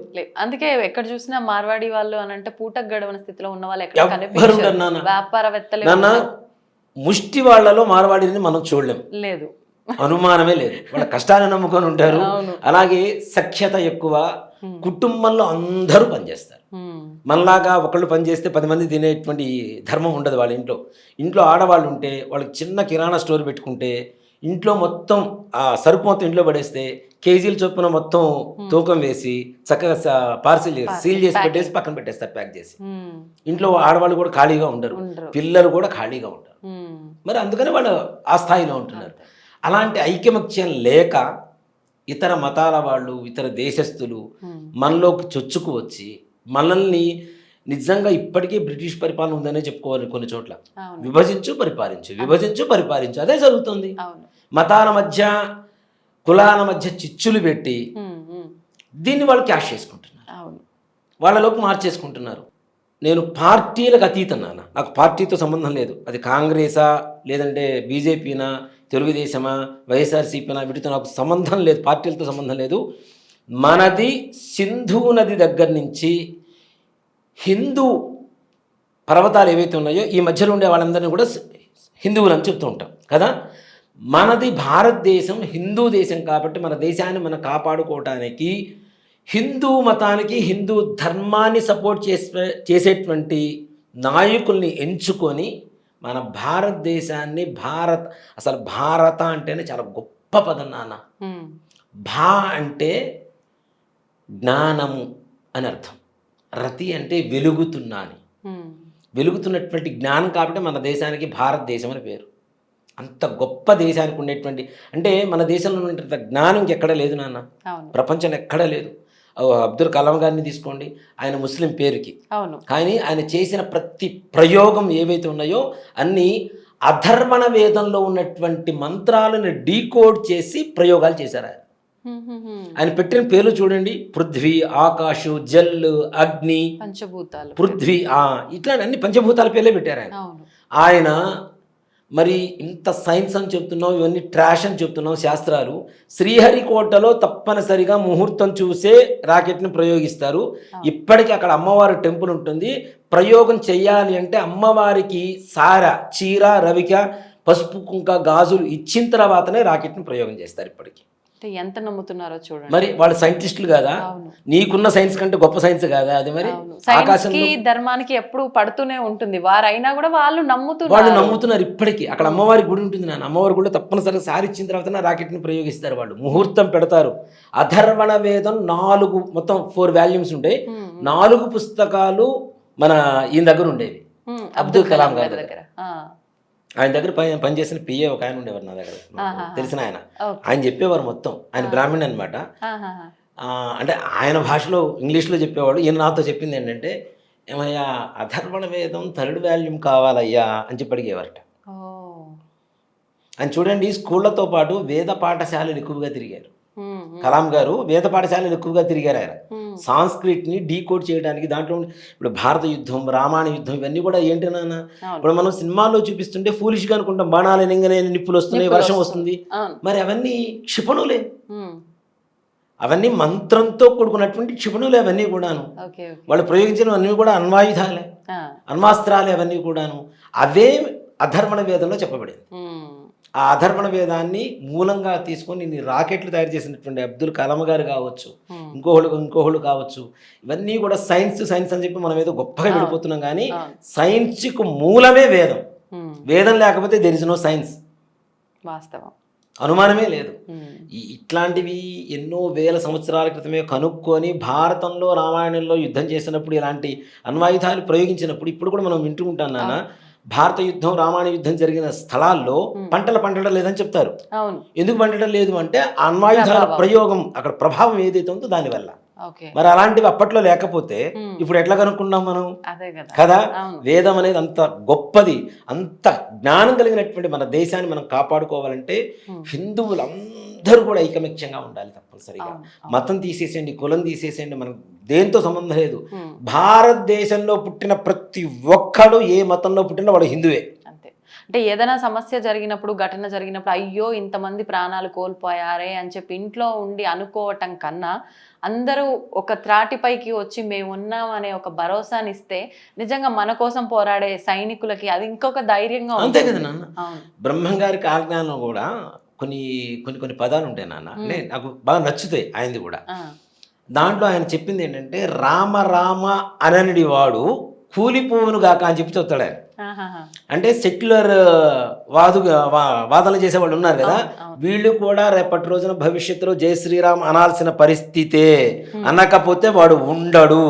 అందుకే ఎక్కడ చూసినా మార్వాడి వాళ్ళు అని అంటే పూటకు గడవని స్థితిలో ఉన్న వాళ్ళు ఎక్కడ ఎవ్వరు కనిపించరు. ఉండరు నాన్న. వ్యాపారవేత్తలే నాన్న ఉన్నారు. ముష్టి వాళ్ళలో మార్వాడిని మనం చూడలేం, లేదు. అనుమానమే లేదు. వాళ్ళ కష్టాన్ని నమ్ముకొని ఉంటారు. అవును. అలాగే సఖ్యత ఎక్కువ. కుటుంబంలో అందరూ పనిచేస్తారు. ఉమ్, మనలాగా ఒకళ్ళు పనిచేస్తే 10 మంది తినేటువంటి ధర్మం ఉండదు వాళ్ళ ఇంట్లో. ఇంట్లో ఆడవాళ్ళు ఉంటే, వాళ్ళకి చిన్న కిరాణా స్టోర్ పెట్టుకుంటే, ఇంట్లో మొత్తం ఆ సరుకు మొత్తం ఇంట్లో పడేస్తే కేజీల చొప్పున మొత్తం తూకం వేసి చక్కగా పార్సిల్ చేసి సీల్ చేసి పెట్టేసి పక్కన పెట్టేస్తారు, ప్యాక్ చేసి. ఉమ్, ఇంట్లో ఆడవాళ్ళు కూడా ఖాళీగా ఉండరు, ఉండరు. పిల్లలు కూడా ఖాళీగా ఉంటారు. ఉమ్, మరి అందుకని వాళ్ళు ఆ స్థాయిలో ఉంటున్నారు. అలాంటి ఐకమత్యం లేక ఇతర మతాల వాళ్ళు, ఇతర దేశస్థులు మనలోకి చొచ్చుకు వచ్చి మనల్ని నిజంగా ఇప్పటికీ బ్రిటిష్ పరిపాలన ఉందనే చెప్పుకోవాలి. కొన్ని చోట్ల అవును. విభజించు పరిపాలించు, విభజించు పరిపాలించు, అదే జరుగుతుంది. అవును. మతాల మధ్య, కులాల మధ్య చిచ్చులు పెట్టి ఉమ్, ఉమ్, దీన్ని వాళ్ళు క్యాష్ చేసుకుంటున్నారు, అవును. వాళ్ళలోకి మార్చేసుకుంటున్నారు. నేను పార్టీలకు అతీతం నాన్న, నాకు పార్టీతో సంబంధం లేదు. అది కాంగ్రెసా, లేదంటే బీజేపీనా, తెలుగుదేశమా, వైఎస్ఆర్సీపీనా, వీటితో నాకు సంబంధం లేదు, పార్టీలతో సంబంధం లేదు. మనది సింధు నది దగ్గర నుంచి హిందూ పర్వతాలు ఏవైతే ఉన్నాయో ఈ మధ్యలో ఉండే వాళ్ళందరినీ కూడా హిందువులు అని చెప్తూ ఉంటాం కదా. మనది భారతదేశం హిందూ దేశం కాబట్టి మన దేశాన్ని మనం కాపాడుకోవటానికి హిందూ మతానికి, హిందూ ధర్మాన్ని సపోర్ట్ చేసేటువంటి నాయకుల్ని ఎంచుకొని మన భారతదేశాన్ని, అసలు భారత అంటేనే చాలా గొప్ప పదం నాన్న. ఉమ్, భా అంటే జ్ఞానము అని అర్థం, రతి అంటే వెలుగుతున్నా అని, ఉమ్, వెలుగుతున్నటువంటి జ్ఞానం కాబట్టి మన దేశానికి భారతదేశం అని పేరు. అంత గొప్ప దేశానికి ఉండేటువంటి, అంటే మన దేశంలో ఉన్నటువంటి జ్ఞానం ఇంకెక్కడ లేదు నాన్న, అవును. ప్రపంచంలో ఎక్కడా లేదు. అబ్దుల్ కలాం గారిని తీసుకోండి, ఆయన ముస్లిం పేరుకి, అవును. కానీ ఆయన చేసిన ప్రతి ప్రయోగం ఏవైతే ఉన్నాయో అన్నీ అధర్వణ వేదంలో ఉన్నటువంటి మంత్రాలను డీకోడ్ చేసి ప్రయోగాలు చేశారు ఆయన. ఉమ్, ఉమ్, ఉమ్. ఆయన పెట్టిన పేర్లు చూడండి, పృథ్వీ, ఆకాశు, జల్, అగ్ని, పంచభూతాలు. పృథ్వీ, ఇట్లా అన్ని పంచభూతాల పేర్లే పెట్టారు ఆయన. అవును. ఆయన మరి ఇంత సైన్స్ అని చెప్తున్నాం, ఇవన్నీ ట్రాష్ అని చెప్తున్నాం శాస్త్రాలు. శ్రీహరికోటలో తప్పనిసరిగా ముహూర్తం చూసే రాకెట్ని ప్రయోగిస్తారు. ఇప్పటికీ అక్కడ అమ్మవారి టెంపుల్ ఉంటుంది. ప్రయోగం చెయ్యాలి అంటే అమ్మవారికి సార, చీర, రవిక, పసుపు, కుంక, గాజులు ఇచ్చిన తర్వాతనే రాకెట్ని ప్రయోగం చేస్తారు ఇప్పటికీ. అంటే ఎంత నమ్ముతున్నారో చూడండి. మరి వాళ్ళు సైంటిస్టులు కాదా? అవును. నీకున్న సైన్స్ కంటే గొప్ప సైన్స్ కాదా అది? మరి సైన్స్ కి ధర్మానికి ఎప్పుడు పడుతూనే ఉంటుంది. వారైనా కూడా వాళ్ళు వాళ్ళు నమ్ముతున్నారు ఇప్పటికీ. అక్కడ అమ్మవారి గుడి ఉంటుంది నాన్న. అమ్మవారి గుడిలో తప్పనిసరిగా సారిచ్చిన తర్వాత రాకెట్ని ప్రయోగిస్తారు వాళ్ళు. ముహూర్తం పెడతారు. అథర్వణ వేదం 4 మొత్తం 4 వాల్యూమ్స్ ఉంటాయి. 4 పుస్తకాలు మన ఈయన దగ్గర ఉండేవి, అబ్దుల్ కలాం గారి దగ్గర. ఆయన దగ్గర పనిచేసిన పిఏ ఒక ఆయన ఉండేవారు నా దగ్గర, తెలిసిన ఆయన. ఆయన చెప్పేవారు మొత్తం. ఆయన బ్రాహ్మణ్ అనమాట. అంటే ఆయన భాషలో ఇంగ్లీష్లో చెప్పేవాడు. ఈయన నాతో చెప్పింది ఏంటంటే, ఏమయ్యా అథర్వణ వేదం 3rd వాల్యూమ్ కావాలయ్యా అని చెప్పి అడిగేవారట. అని చూడండి, స్కూళ్లతో పాటు వేద పాఠశాలలు ఎక్కువగా తిరిగారు కలాం గారు. వేద పాఠశాలలు ఎక్కువగా తిరిగారు ఆయన. సాంస్క్రిట్ని డీకోడ్ చేయడానికి దాంట్లో ఇప్పుడు భారత యుద్ధం, రామాయణ యుద్ధం ఇవన్నీ కూడా ఏంటి నాన్న, ఇప్పుడు మనం సినిమాల్లో చూపిస్తుంటే ఫూలిష్గా అనుకుంటాం, బాణాలు నింగనే నిప్పులు వస్తున్నాయి, వర్షం వస్తుంది. మరి అవన్నీ క్షిపణులే, అవన్నీ మంత్రంతో కూడుకున్నటువంటి క్షిపణులే అవన్నీ కూడాను. వాళ్ళు ప్రయోగించినవన్నీ కూడా అణ్వాయుధాలే, అణ్వాస్త్రాలే అవన్నీ కూడాను. అవే అధర్వణ వేదంలో చెప్పబడింది. ఆ అధర్వణ వేదాన్ని మూలంగా తీసుకొని నీ రాకెట్లు తయారు చేసినటువంటి అబ్దుల్ కలాం గారు కావచ్చు, ఇంకోహళ్ళు కావచ్చు, ఇవన్నీ కూడా సైన్స్ అని చెప్పి మనం ఏదో గొప్పగా వెళ్ళిపోతున్నాం. కానీ సైన్స్కు మూలమే వేదం. వేదం లేకపోతే దెర్ ఇస్ నో సైన్స్. వాస్తవం, అనుమానమే లేదు. ఇట్లాంటివి ఎన్నో వేల సంవత్సరాల క్రితమే కనుక్కొని భారతంలో రామాయణంలో యుద్ధం చేసినప్పుడు ఇలాంటి అణ్వాయుధాలు ప్రయోగించినప్పుడు ఇప్పుడు కూడా మనం వింటుంటాం నాన్న. భారత యుద్ధం, రామాయణ యుద్ధం జరిగిన స్థలాల్లో పంటడం లేదని చెప్తారు. ఎందుకు పంటడం లేదు అంటే అణ్వాయుధాల ప్రయోగం, అక్కడ ప్రభావం ఏదైతే ఉందో దానివల్ల. మరి అలాంటివి అప్పట్లో లేకపోతే ఇప్పుడు ఎట్లా కనుక్కున్నాం మనం కదా? వేదం అనేది అంత గొప్పది, అంత జ్ఞానం కలిగినటువంటి మన దేశాన్ని మనం కాపాడుకోవాలంటే హిందువులందరూ కూడా ఐకమత్యంగా ఉండాలి తప్పనిసరిగా. మతం తీసేసేయండి, కులం తీసేసేయండి, మనకు దేంతో సంబంధం లేదు. భారతదేశంలో పుట్టిన ప్రతి ఒక్కడు ఏ మతంలో పుట్టినా వాడు హిందువే. అంటే ఏదైనా సమస్య జరిగినప్పుడు, ఘటన జరిగినప్పుడు అయ్యో ఇంతమంది ప్రాణాలు కోల్పోయారే అని చెప్పి ఇంట్లో ఉండి అనుకోవటం కన్నా అందరూ ఒక త్రాటిపైకి వచ్చి మేము ఉన్నాం అనే ఒక భరోసాని ఇస్తే నిజంగా మన కోసం పోరాడే సైనికులకి అది ఇంకొక ధైర్యంగా. అంతే కదా నాన్న. బ్రహ్మం గారి కాలజ్ఞానం కూడా కొన్ని పదాలు ఉంటాయి నాన్న, అంటే నాకు బాగా నచ్చుతాయి ఆయనది కూడా. దాంట్లో ఆయన చెప్పింది ఏంటంటే, రామ రామ అననుడి వాడు కూలిపోవును గాక అని చెప్పి చెప్తాడు ఆయన. అంటే సెక్యులర్ వాదనలు చేసేవాళ్ళు ఉన్నారు కదా, వీళ్ళు కూడా రేపటి రోజున భవిష్యత్తులో జై శ్రీరామ్ అనాల్సిన పరిస్థితే, అనకపోతే వాడు ఉండడు.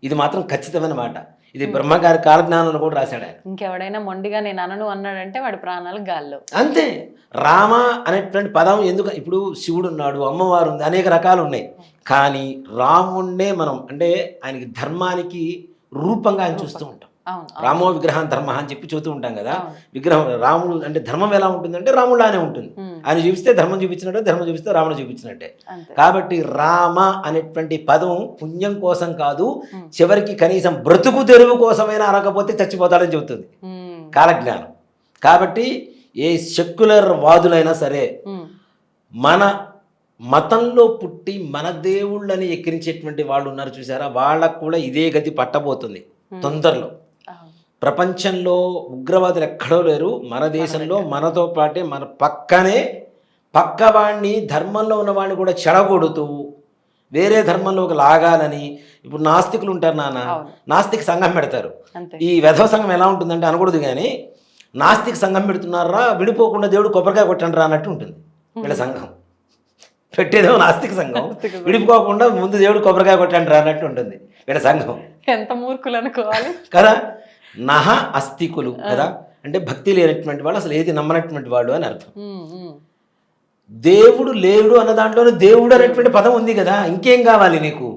ఇది మాత్రం ఖచ్చితమైన మాట. ఇది బ్రహ్మగారి కాలజ్ఞానంలో కూడా రాశాడు ఆయన. ఇంకెవడైనా మొండిగా నేను అనను అన్నాడంటే వాడి ప్రాణాలు గాల్లో. అంతే. రామ అనేటువంటి పదం ఎందుకు, ఇప్పుడు శివుడు ఉన్నాడు, అమ్మవారు ఉంది, అనేక రకాలు ఉన్నాయి. కానీ రాముణ్ణే మనం అంటే ఆయనకి ధర్మానికి రూపంగా ఆయన చూస్తూ ఉంటాం. రామో విగ్రహం ధర్మ అని చెప్పి చూస్తూ ఉంటాం కదా. విగ్రహం రాముడు అంటే ధర్మం ఎలా ఉంటుందంటే రాముడులానే ఉంటుంది. ఆయన చూపిస్తే ధర్మం చూపించినట్టే, ధర్మం చూపిస్తే రాముడు చూపించినట్టే. కాబట్టి రామ అనేటువంటి పదం పుణ్యం కోసం కాదు, చివరికి కనీసం బ్రతుకు తెరువు కోసమైనా అనకపోతే చచ్చిపోతాడని చెబుతుంది కాలజ్ఞానం. కాబట్టి ఏ సెక్యులర్ వాదులైనా సరే మన మతంలో పుట్టి మన దేవుళ్ళని ఎక్కిరించేటువంటి వాళ్ళు ఉన్నారు చూసారా, వాళ్ళకు కూడా ఇదే గతి పట్టబోతుంది తొందరలో. ప్రపంచంలో ఉగ్రవాదులు ఎక్కడో లేరు, మన దేశంలో మనతో పాటే మన పక్కవాడిని ధర్మంలో ఉన్నవాడిని కూడా చెడగొడుతూ వేరే ధర్మంలోకి లాగాలని. ఇప్పుడు నాస్తికులు ఉంటారు నాన్న, నాస్తిక సంఘం పెడతారు. ఈ వెధవ సంఘం ఎలా ఉంటుందంటే అనకూడదు కానీ, నాస్తిక సంఘం పెడుతున్నారా, విడిపోకుండా దేవుడు కొబ్బరికాయ కొట్టండి రా అన్నట్టు ఉంటుంది వీళ్ళ సంఘం. పెట్టేదేమో నాస్తిక సంఘం, విడిపోకుండా ముందు దేవుడు కొబ్బరికాయ కొట్టండి రా అన్నట్టు ఉంటుంది వీళ్ళ సంఘం. ఎంత మూర్ఖులు అనుకోవాలి కదా. నహ అస్తికులు కదా, అంటే భక్తి లేనటువంటి వాళ్ళు, అసలు ఏది నమ్మనటువంటి వాళ్ళు అని అర్థం. దేవుడు లేడు అన్న దాంట్లోనే దేవుడు అనేటువంటి పదం ఉంది కదా, ఇంకేం కావాలి నీకు?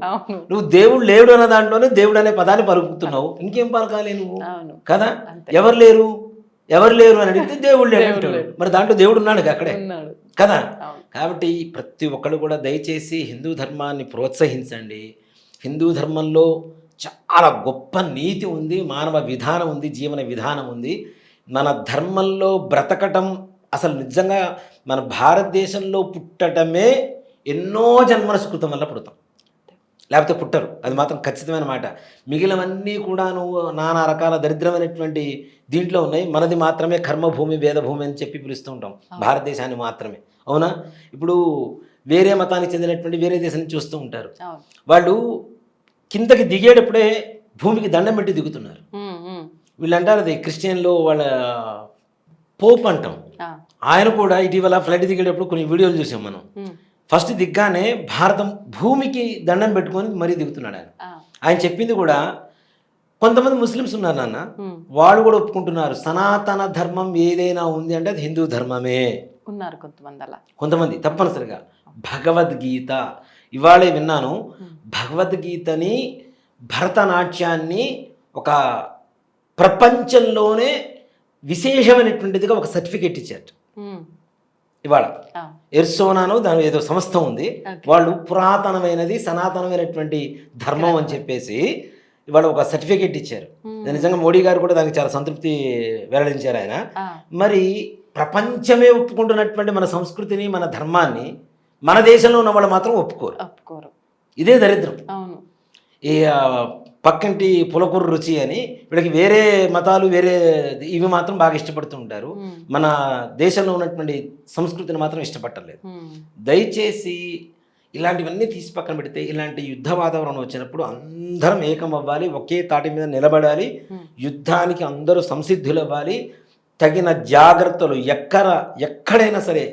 నువ్వు దేవుడు లేడు అన్న దాంట్లోనే దేవుడు అనే పదాన్ని పలుకుతున్నావు, ఇంకేం పలకాలి నువ్వు కదా. ఎవరు లేరు అని అడిగితే దేవుడు లేడు అంటాడు. మరి దాంట్లో దేవుడు ఉన్నాడు అక్కడే కదా. కాబట్టి ప్రతి ఒక్కరు కూడా దయచేసి హిందూ ధర్మాన్ని ప్రోత్సహించండి. హిందూ ధర్మంలో చాలా గొప్ప నీతి ఉంది, మానవ విధానం ఉంది, జీవన విధానం ఉంది. మన ధర్మంలో బ్రతకటం అసలు నిజంగా మన భారతదేశంలో పుట్టడమే ఎన్నో జన్మల సుకృతం వల్ల పుడతాం, లేకపోతే పుట్టరు. అది మాత్రం ఖచ్చితమైన మాట. మిగిలినవన్నీ కూడా నువ్వు నానా రకాల దరిద్రమైనటువంటి దీంట్లో ఉన్నాయి. మనది మాత్రమే కర్మభూమి, వేదభూమి అని చెప్పి పిలుస్తూ ఉంటాం భారతదేశాన్ని మాత్రమే. అవునా? ఇప్పుడు వేరే మతానికి చెందినటువంటి వేరే దేశం నుంచి వస్తూ ఉంటారు. అవును. వాళ్ళు కిందకి దిగేటప్పుడే భూమికి దండం పెట్టి దిగుతున్నారు. వీళ్ళు అంటారు అది క్రిస్టియన్లో వాళ్ళ పోప్ అంటాం. ఆయన కూడా ఇటీవల ఫ్లైట్ దిగేటప్పుడు కొన్ని వీడియోలు చూసాం మనం. ఫస్ట్ దిగ్గానే భారతం భూమికి దండం పెట్టుకొని మరీ దిగుతున్నాడు ఆయన. ఆయన చెప్పింది కూడా కొంతమంది ముస్లిమ్స్ ఉన్నారు నాన్న, వాళ్ళు కూడా ఒప్పుకుంటున్నారు సనాతన ధర్మం ఏదైనా ఉంది అంటే అది హిందూ ధర్మమే ఉన్నారు కొంతమంది. అలా కొంతమంది తప్పనిసరిగా భగవద్గీత ఇవాళే విన్నాను. భగవద్గీతని భరతనాట్యాన్ని ఒక ప్రపంచంలోనే విశేషమైనటువంటిదిగా ఒక సర్టిఫికేట్ ఇచ్చారు ఇవాళ. ఎర్సోనాను దాని ఏదో సంస్థ ఉంది, వాళ్ళు పురాతనమైనది సనాతనమైనటువంటి ధర్మం అని చెప్పేసి ఇవాళ ఒక సర్టిఫికేట్ ఇచ్చారు. నిజంగా మోడీ గారు కూడా దానికి చాలా సంతృప్తి వెల్లడించారు ఆయన. మరి ప్రపంచమే ఒప్పుకుంటున్నటువంటి మన సంస్కృతిని మన ధర్మాన్ని మన దేశంలో ఉన్న వాళ్ళు మాత్రం ఒప్పుకోరు. ఇదే దరిద్రం. ఈ పక్కింటి పులకూరు రుచి అని వీళ్ళకి వేరే మతాలు వేరే ఇవి మాత్రం బాగా ఇష్టపడుతూ ఉంటారు, మన దేశంలో ఉన్నటువంటి సంస్కృతిని మాత్రం ఇష్టపడలేదు. దయచేసి ఇలాంటివన్నీ తీసి పక్కన పెడితే ఇలాంటి యుద్ధ వాతావరణం వచ్చినప్పుడు అందరం ఏకం అవ్వాలి, ఒకే తాటి మీద నిలబడాలి, యుద్ధానికి అందరూ సంసిద్ధులు అవ్వాలి. తగిన జాగ్రత్తలు ఎక్కడైనా సరే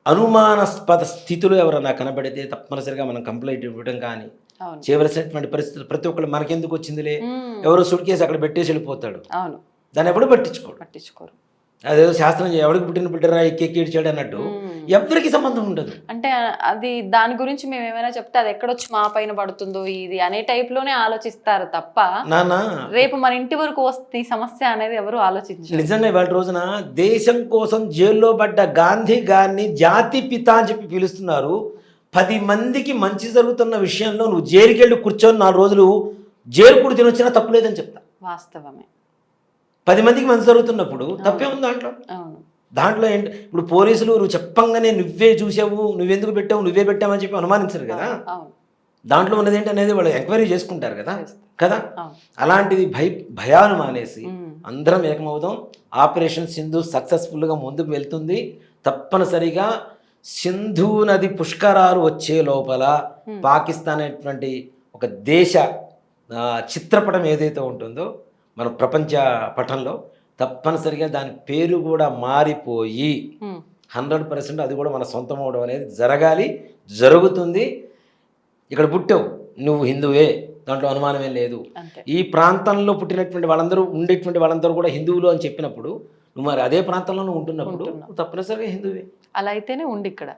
అనుమానాస్పద స్థితులు ఎవరైనా కనబడితే తప్పనిసరిగా మనం కంప్లైంట్ ఇవ్వడం కానీ చేయవలసినటువంటి పరిస్థితులు. ప్రతి ఒక్కరు మనకెందుకు వచ్చిందిలే, ఎవరో సుట్ కేసు అక్కడ పెట్టేసి వెళ్ళిపోతాడు, దాన్ని ఎవడు పట్టించుకోరు. అదేదో శాస్త్రం ఎవరికి పుట్టిన బిడ్డరా ఎక్కి ఇచ్చాడు అన్నట్టు ఎవరికి సంబంధం ఉండదు. అంటే అది దాని గురించి మేము ఏమైనా చెప్తే అది ఎక్కడొచ్చి మా పైన పడుతుందో ఇది అనే టైప్ లోనే ఆలోచిస్తారు తప్ప నాన్న రేపు మన ఇంటి వరకు వస్తే ఈ సమస్య అనేది ఎవరు ఆలోచించారు. నిజంగా ఇవాళ రోజున దేశం కోసం జైల్లో పడ్డ గాంధీ గారిని జాతి పిత అని చెప్పి పిలుస్తున్నారు. 10 మందికి మంచి జరుగుతున్న విషయంలో నువ్వు జైలుకి వెళ్ళి కూర్చొని 4 రోజులు జైలు కూడా తినొచ్చినా తప్పులేదని చెప్తా. వాస్తవమే. 10 మందికి మంచి జరుగుతున్నప్పుడు తప్పే ఉంది దాంట్లో ఏంటి? ఇప్పుడు పోలీసులు నువ్వు చెప్పంగానే నువ్వే చూసావు, నువ్వెందుకు పెట్టావు, నువ్వే పెట్టావని చెప్పి అనుమానించరు కదా. దాంట్లో ఉన్నది ఏంటి అనేది వాళ్ళు ఎంక్వైరీ చేసుకుంటారు కదా. అలాంటిది భయాలు మానేసి అందరం ఏకమవుదాం. ఆపరేషన్ సింధు సక్సెస్ఫుల్గా ముందుకు వెళ్తుంది. తప్పనిసరిగా సింధు నది పుష్కరాలు వచ్చే లోపల పాకిస్తాన్ అనేటువంటి ఒక దేశ చిత్రపటం ఏదైతే ఉంటుందో మన ప్రపంచ పటంలో తప్పనిసరిగా దాని పేరు కూడా మారిపోయి 100% అది కూడా మన సొంతం అవడం అనేది జరుగుతుంది. ఇక్కడ పుట్టావు, నువ్వు హిందువే, దాంట్లో అనుమానమే లేదు. ఈ ప్రాంతంలో పుట్టినటువంటి వాళ్ళందరూ ఉండేటువంటి వాళ్ళందరూ కూడా హిందువులు అని చెప్పినప్పుడు నువ్వు మరి అదే ప్రాంతంలో నువ్వు ఉంటున్నప్పుడు తప్పనిసరిగా హిందువే. అలా అయితేనే ఉండి ఇక్కడ,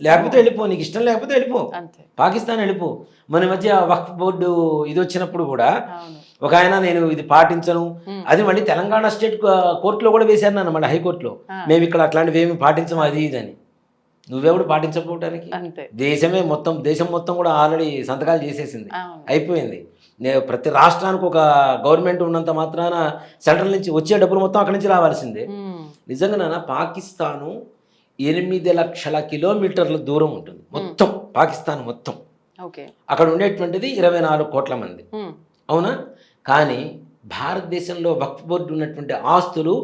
లేకపోతే వెళ్ళిపో, నీకు ఇష్టం లేకపోతే వెళ్ళిపో, పాకిస్తాన్ వెళ్ళిపో. మన మధ్య వక్ఫ్ బోర్డు ఇది వచ్చినప్పుడు కూడా ఒక ఆయన నేను ఇది పాటించను, అది మళ్ళీ తెలంగాణ స్టేట్ కోర్టులో కూడా వేశారు నన్ను, మళ్ళీ హైకోర్టులో మేము ఇక్కడ అట్లాంటివి ఏమి పాటించము అది ఇదని. నువ్వెవడు పాటించకపోవడానికి? దేశం మొత్తం కూడా ఆల్రెడీ సంతకాలు చేసేసింది, అయిపోయింది. ప్రతి రాష్ట్రానికి ఒక గవర్నమెంట్ ఉన్నంత మాత్రాన సెంట్రల్ నుంచి వచ్చే డబ్బులు మొత్తం అక్కడి నుంచి రావాల్సిందే. నిజంగా నాన్న పాకిస్తాను 8 లక్షల కిలోమీటర్ల దూరం ఉంటుంది మొత్తం, పాకిస్తాన్ మొత్తం. అక్కడ ఉండేటువంటిది 24 కోట్ల మంది, అవునా? కానీ భారతదేశంలో వక్ఫ్ బోర్డు ఉన్నటువంటి ఆస్తులు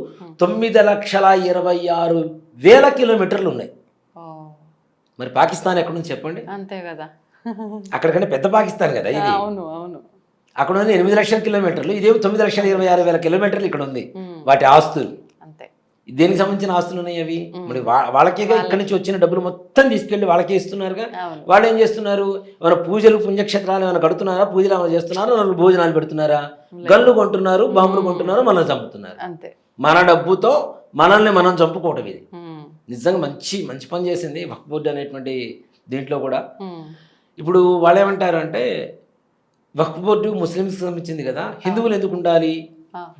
9,26,000 కిలోమీటర్లు ఉన్నాయి. మరి పాకిస్తాన్ ఎక్కడ నుంచి చెప్పండి? అంతే కదా, అక్కడికంటే పెద్ద పాకిస్తాన్ కదా ఇది. అక్కడ ఉంది 8 లక్షల కిలోమీటర్లు, ఇదేమో 9,26,000 కిలోమీటర్లు ఇక్కడ ఉంది. వాటి ఆస్తులు దేనికి సంబంధించిన ఆస్తులు ఉన్నాయి అవి? మరి వాళ్ళకే ఇక్కడి నుంచి వచ్చిన డబ్బులు మొత్తం తీసుకెళ్లి వాళ్ళకే ఇస్తున్నారుగా. వాళ్ళు ఏం చేస్తున్నారు? ఏమైనా పూజలు పుణ్యక్షేత్రాలు ఏమైనా కడుతున్నారా, పూజలు ఏమైనా చేస్తున్నారా, భోజనాలు పెడుతున్నారా, గన్లు కొంటున్నారు, బాంబులు కొంటున్నారు, మనల్ని చంపుతున్నారు. మన డబ్బుతో మనల్ని మనం చంపుకోవటం ఇది. నిజంగా మంచి పని చేసింది వక్ఫ్ బోర్డు అనేటువంటి దీంట్లో కూడా. ఇప్పుడు వాళ్ళు ఏమంటారు అంటే వక్ఫ్ బోర్డు ముస్లిమ్స్కి సంబంధించింది కదా, హిందువులు ఎందుకు ఉండాలి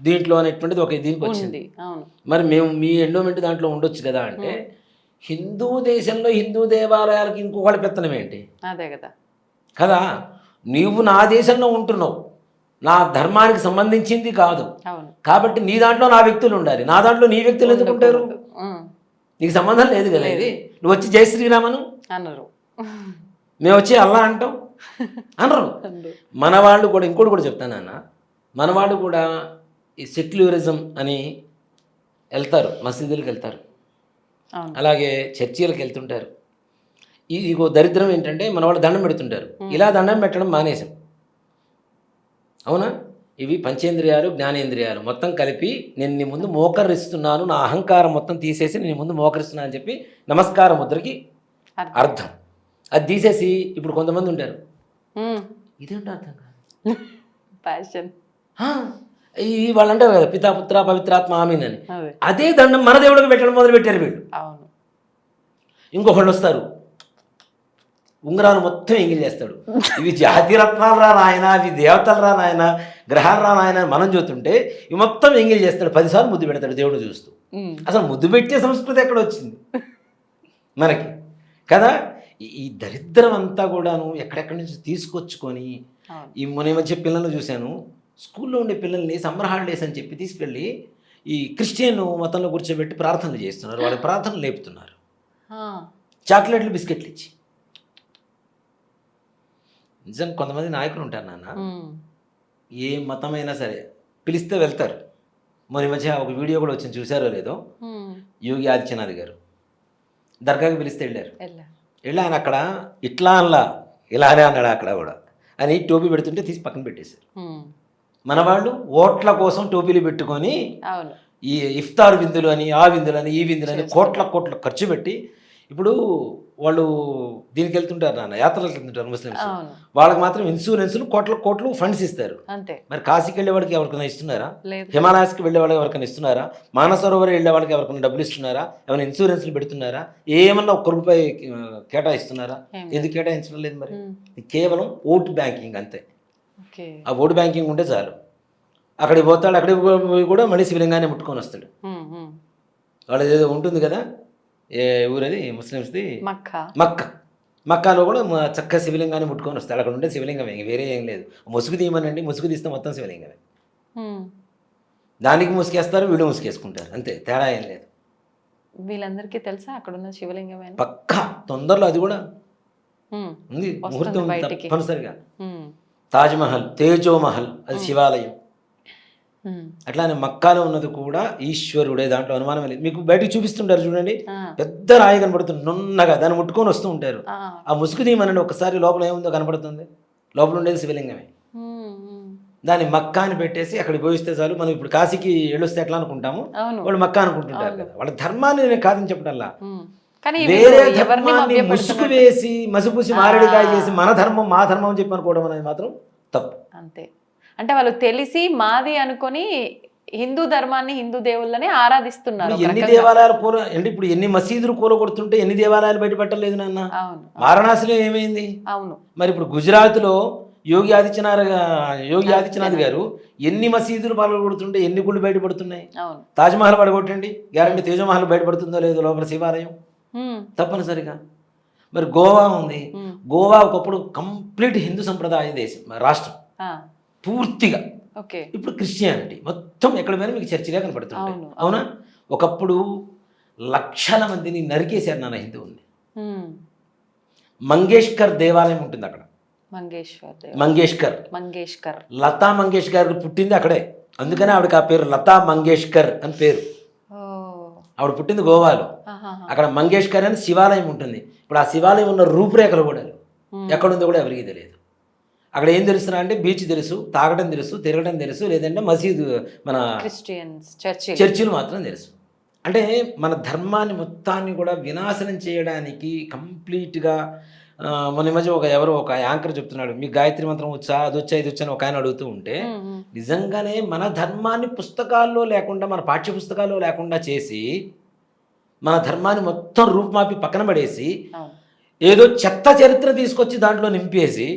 దీంట్లో అనేటువంటిది ఒక దీనికి వచ్చింది. మరి మేము మీ ఎండోమెంట్ దాంట్లో ఉండొచ్చు కదా అంటే, హిందూ దేశంలో హిందూ దేవాలయాలకి ఇంకొకటి పెత్తనం ఏంటి? అదే కదా. నీవు నా దేశంలో ఉంటున్నావు, నా ధర్మానికి సంబంధించింది కాదు కాబట్టి నీ దాంట్లో నా వ్యక్తులు ఉండాలి, నా దాంట్లో నీ వ్యక్తులు ఎందుకు ఉంటారు? నీకు సంబంధం లేదు కదా. ఇది నువ్వు వచ్చి జై శ్రీరామను అన్నారు, మేము వచ్చి అల్లా అంటాం అనరు. మన వాళ్ళు కూడా ఇంకోటి కూడా చెప్తానన్న, మన వాళ్ళు కూడా ఈ సెక్యులరిజం అని వెళ్తారు, మసీదులకు వెళ్తారు, అలాగే చర్చిలకు వెళ్తుంటారు. ఇగో దరిద్రం ఏంటంటే మన వాళ్ళు దండం పెడుతుంటారు. ఇలా దండం పెట్టడం మానేశాం. అవునా? ఇవి పంచేంద్రియాలు, జ్ఞానేంద్రియాలు మొత్తం కలిపి నేను నీ ముందు మోకరిస్తున్నాను, నా అహంకారం మొత్తం తీసేసి నేను ముందు మోకరిస్తున్నాను అని చెప్పి నమస్కార ముద్రకి అర్థం. అది తీసేసి ఇప్పుడు కొంతమంది ఉంటారు, ఇదేంటో అర్థం కాదు ప్యాషన్, ఈ వాళ్ళు అంటారు కదా పితా పుత్ర పవిత్రాత్మ ఆమీన్ అని. అదే దండం మన దేవుడికి పెట్టడం మొదలు పెట్టారు వీళ్ళు. అవును. ఇంకొకళ్ళు వస్తారు, ఉంగరాలు మొత్తం ఎంగిల్ చేస్తాడు. ఇవి జాతిరత్నాలు రా నాయన, ఇవి దేవతలు రా నాయన, గ్రహాలు రా నాయన మనం చూస్తుంటే ఇవి మొత్తం ఎంగిల్ చేస్తాడు. 10 సార్లు ముద్దు పెడతాడు దేవుడు చూస్తూ. అసలు ముద్దు పెట్టే సంస్కృతి ఎక్కడ వచ్చింది మనకి కదా? ఈ దరిద్రం అంతా కూడాను ఎక్కడెక్కడి నుంచి తీసుకొచ్చుకొని, ఈ మొన్న మధ్య పిల్లలు చూశాను, స్కూల్లో ఉండే పిల్లల్ని సమ్మర్ హాలిడేస్ అని చెప్పి తీసుకెళ్ళి ఈ క్రిస్టియన్ మతంలో కూర్చోబెట్టి ప్రార్థనలు చేస్తున్నారు. వాళ్ళ ప్రార్థనలు లేపుతున్నారు, చాక్లెట్లు బిస్కెట్లు ఇచ్చి. నిజం కొంతమంది నాయకులు ఉంటారు నాన్న, ఏ మతమైనా సరే పిలిస్తే వెళ్తారు. మొన్న మధ్య ఒక వీడియో కూడా వచ్చింది, చూసారో లేదో, యోగి ఆదిత్యనాథ్ గారు దర్గాకి పిలిస్తే వెళ్ళారు. ఆయన అక్కడ ఇట్లా అనలా, ఇలానే అన్నాడు అక్కడ కూడా అని టోపీ పెడుతుంటే తీసి పక్కన పెట్టేశారు. మన వాళ్ళు ఓట్ల కోసం టోపీలు పెట్టుకొని ఈ ఇఫ్తార్ విందులు అని, ఆ విందులు అని, ఈ విందులు అని కోట్ల ఖర్చు పెట్టి, ఇప్పుడు వాళ్ళు దీనికి వెళ్తుంటారు నాన్న, యాత్రలకు వెళ్తుంటారు ముస్లిమ్స్, వాళ్ళకి మాత్రం ఇన్సూరెన్స్లు కోట్లు ఫండ్స్ ఇస్తారు. మరి కాశీకి వెళ్ళే వాడికి ఎవరికైనా ఇస్తున్నారా? హిమాలయాస్కి వెళ్ళే వాళ్ళకి ఎవరికైనా ఇస్తున్నారా? మానసరోవర్ వెళ్ళే వాళ్ళకి ఎవరికైనా డబ్బులు ఇస్తున్నారా? ఏమైనా ఇన్సూరెన్స్లు పెడుతున్నారా? ఏమన్నా ₹1 కేటాయిస్తున్నారా? ఎందుకు కేటాయించడం లేదు? మరి కేవలం ఓటు బ్యాంకింగ్ అంతే. ఆ ఓటు బ్యాంకింగ్ ఉంటే చాలు. అక్కడికి పోతాడు, అక్కడికి కూడా మళ్ళీ శివలింగాన్ని ముట్టుకొని వస్తాడు. వాళ్ళది ఏదో ఉంటుంది కదా, ఏ ఊరది ముస్లిమ్స్ది, మక్కాలో కూడా చక్కగా శివలింగాన్ని ముట్టుకొని వస్తాడు. అక్కడ ఉంటే శివలింగమే, వేరే ఏం లేదు. ముసుగు తీయమనండి, ముసుగు తీస్తే మొత్తం శివలింగమే. దానికి ముసుగేస్తారు, వీళ్ళు ముసుగేసుకుంటారు, అంతే, తేడా ఏం లేదు. వీళ్ళందరికీ తెలుసా అక్కడ ఉన్న శివలింగమే? పక్కా తొందరలో అది కూడా ఉంది, ముహూర్తం తప్పనిసరిగా. తాజ్మహల్, తేజోమహల్, అది శివాలయం. అట్లానే మక్కాలో ఉన్నది కూడా ఈశ్వరుడే, దాంట్లో అనుమానం లేదు. మీకు బయటకు చూపిస్తుంటారు చూడండి, పెద్ద రాయి కనబడుతుంది నున్నగా, దాన్ని ముట్టుకొని వస్తూ ఉంటారు. ఆ ముసుగు తీయమనండి ఒకసారి, లోపల ఏముందో కనపడుతుంది, లోపల ఉండేది శివలింగమే. దాన్ని మక్కా అని పెట్టేసి అక్కడికి పోయిస్తే చాలు. మనం ఇప్పుడు కాశీకి వెళ్ళొస్తే ఎట్లా అనుకుంటాము, వాళ్ళు మక్కా అనుకుంటుంటారు కదా. వాళ్ళ ధర్మాన్ని నేను కాదని చెప్పడంలా, వేరే ధర్మాన్ని ముసుగు వేసి మసిపూసి మారేడుకాయ చేసి మన ధర్మం మా ధర్మం అని చెప్పి అనుకోవడం అనేది మాత్రం తప్పు. అంతే. అంటే వాళ్ళు తెలిసి మాది అనుకొని హిందూ ధర్మాన్ని, హిందూ దేవుళ్ళని ఆరాధిస్తున్నారు. ఎన్ని దేవాలయాలు అంటే ఇప్పుడు ఎన్ని మసీదులు కూలగొడుతుంటే ఎన్ని దేవాలయాలు బయటపెట్టలేదు నాన్న. వారణాసిలో ఏమైంది? అవును. మరి ఇప్పుడు గుజరాత్లో యోగి ఆదిత్యనాథ్ గారు ఎన్ని మసీదులు పగలగొడుతుంటే ఎన్ని గుళ్ళు బయటపడుతున్నాయి. తాజ్మహల్ పడగొట్టండి, గ్యారంటీ తేజమహల్ బయటపడుతుందో లేదో లోపల శివాలయం తప్పనిసరిగా. మరి గోవా ఉంది, గోవా ఒకప్పుడు కంప్లీట్ హిందూ సంప్రదాయ దేశం, రాష్ట్రం పూర్తిగా. ఇప్పుడు క్రిస్టియానిటీ మొత్తం ఎక్కడ పోయినా మీకు చర్చిగా కనపడుతుంది. అవునా? ఒకప్పుడు లక్షల మందిని నరికేశారు నాన్న హిందువుల్ని. మంగేష్కర్ దేవాలయం ఉంటుంది అక్కడ. మంగేష్కర్ లతా మంగేష్కర్ పుట్టింది అక్కడే, అందుకనే ఆవిడకి ఆ పేరు లతా మంగేష్కర్ అని పేరు. ఆవిడ పుట్టింది గోవాలో. అక్కడ మంగేష్కర్ అని శివాలయం ఉంటుంది. ఇప్పుడు ఆ శివాలయం ఉన్న రూపురేఖలు కూడా ఎక్కడుందో కూడా ఎవరికి తెలియదు. అక్కడ ఏం తెలుస్తున్నా అంటే బీచ్ తెలుసు, తాగడం తెలుసు, తిరగడం తెలుసు, లేదంటే మసీదు మన చర్చిలు మాత్రం తెలుసు. అంటే మన ధర్మాన్ని మొత్తాన్ని కూడా వినాశనం చేయడానికి కంప్లీట్గా. మొన్న మధ్య ఒక యాంకర్ చెప్తున్నాడు, మీకు గాయత్రి మంత్రం వచ్చా, అది వచ్చా, ఇది వచ్చా అని ఒక ఆయన అడుగుతూ ఉంటే, నిజంగానే మన ధర్మాన్ని పుస్తకాల్లో లేకుండా, మన పాఠ్య పుస్తకాల్లో లేకుండా చేసి, మన ధర్మాన్ని మొత్తం రూపుమాపి పక్కన పడేసి, ఏదో చెత్త చరిత్ర తీసుకొచ్చి దాంట్లో నింపేసి,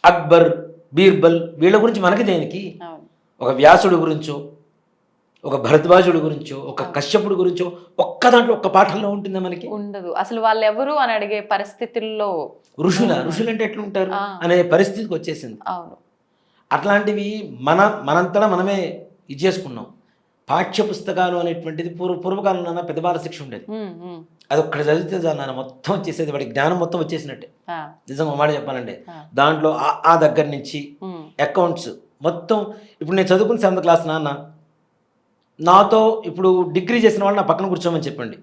అక్బర్, బీర్బల్ వీళ్ళ గురించి మనకి దేనికి? ఒక వ్యాసుడి గురించో, ఒక భరద్వాజుడి గురించో, ఒక కశ్యపుడి గురించో ఒక్క దాంట్లో ఒక్క పాఠంలో ఉంటుందా? మనకి ఉండదు అసలు. వాళ్ళు ఎవరు అని అడిగే పరిస్థితుల్లో ఋషులు అంటే ఎట్లుంటారు అనే పరిస్థితికి వచ్చేసింది. అట్లాంటివి మనంతటా మనమే ఇది చేసుకున్నాం. పాఠ్య పుస్తకాలు అనేటువంటిది పూర్వకాలంలో పెద్ద బాల శిక్ష ఉండేది. అది ఒక్కడ చదివితే నాన్న మొత్తం వచ్చేసేది, వాడికి జ్ఞానం మొత్తం వచ్చేసినట్టే. నిజంగా మాట చెప్పాలంటే దాంట్లో ఆ దగ్గర నుంచి అకౌంట్స్ మొత్తం. ఇప్పుడు నేను చదువుకున్న 7th క్లాస్ నాన్న, నాతో ఇప్పుడు డిగ్రీ చేసిన వాళ్ళు నా పక్కన కూర్చోమని చెప్పండి,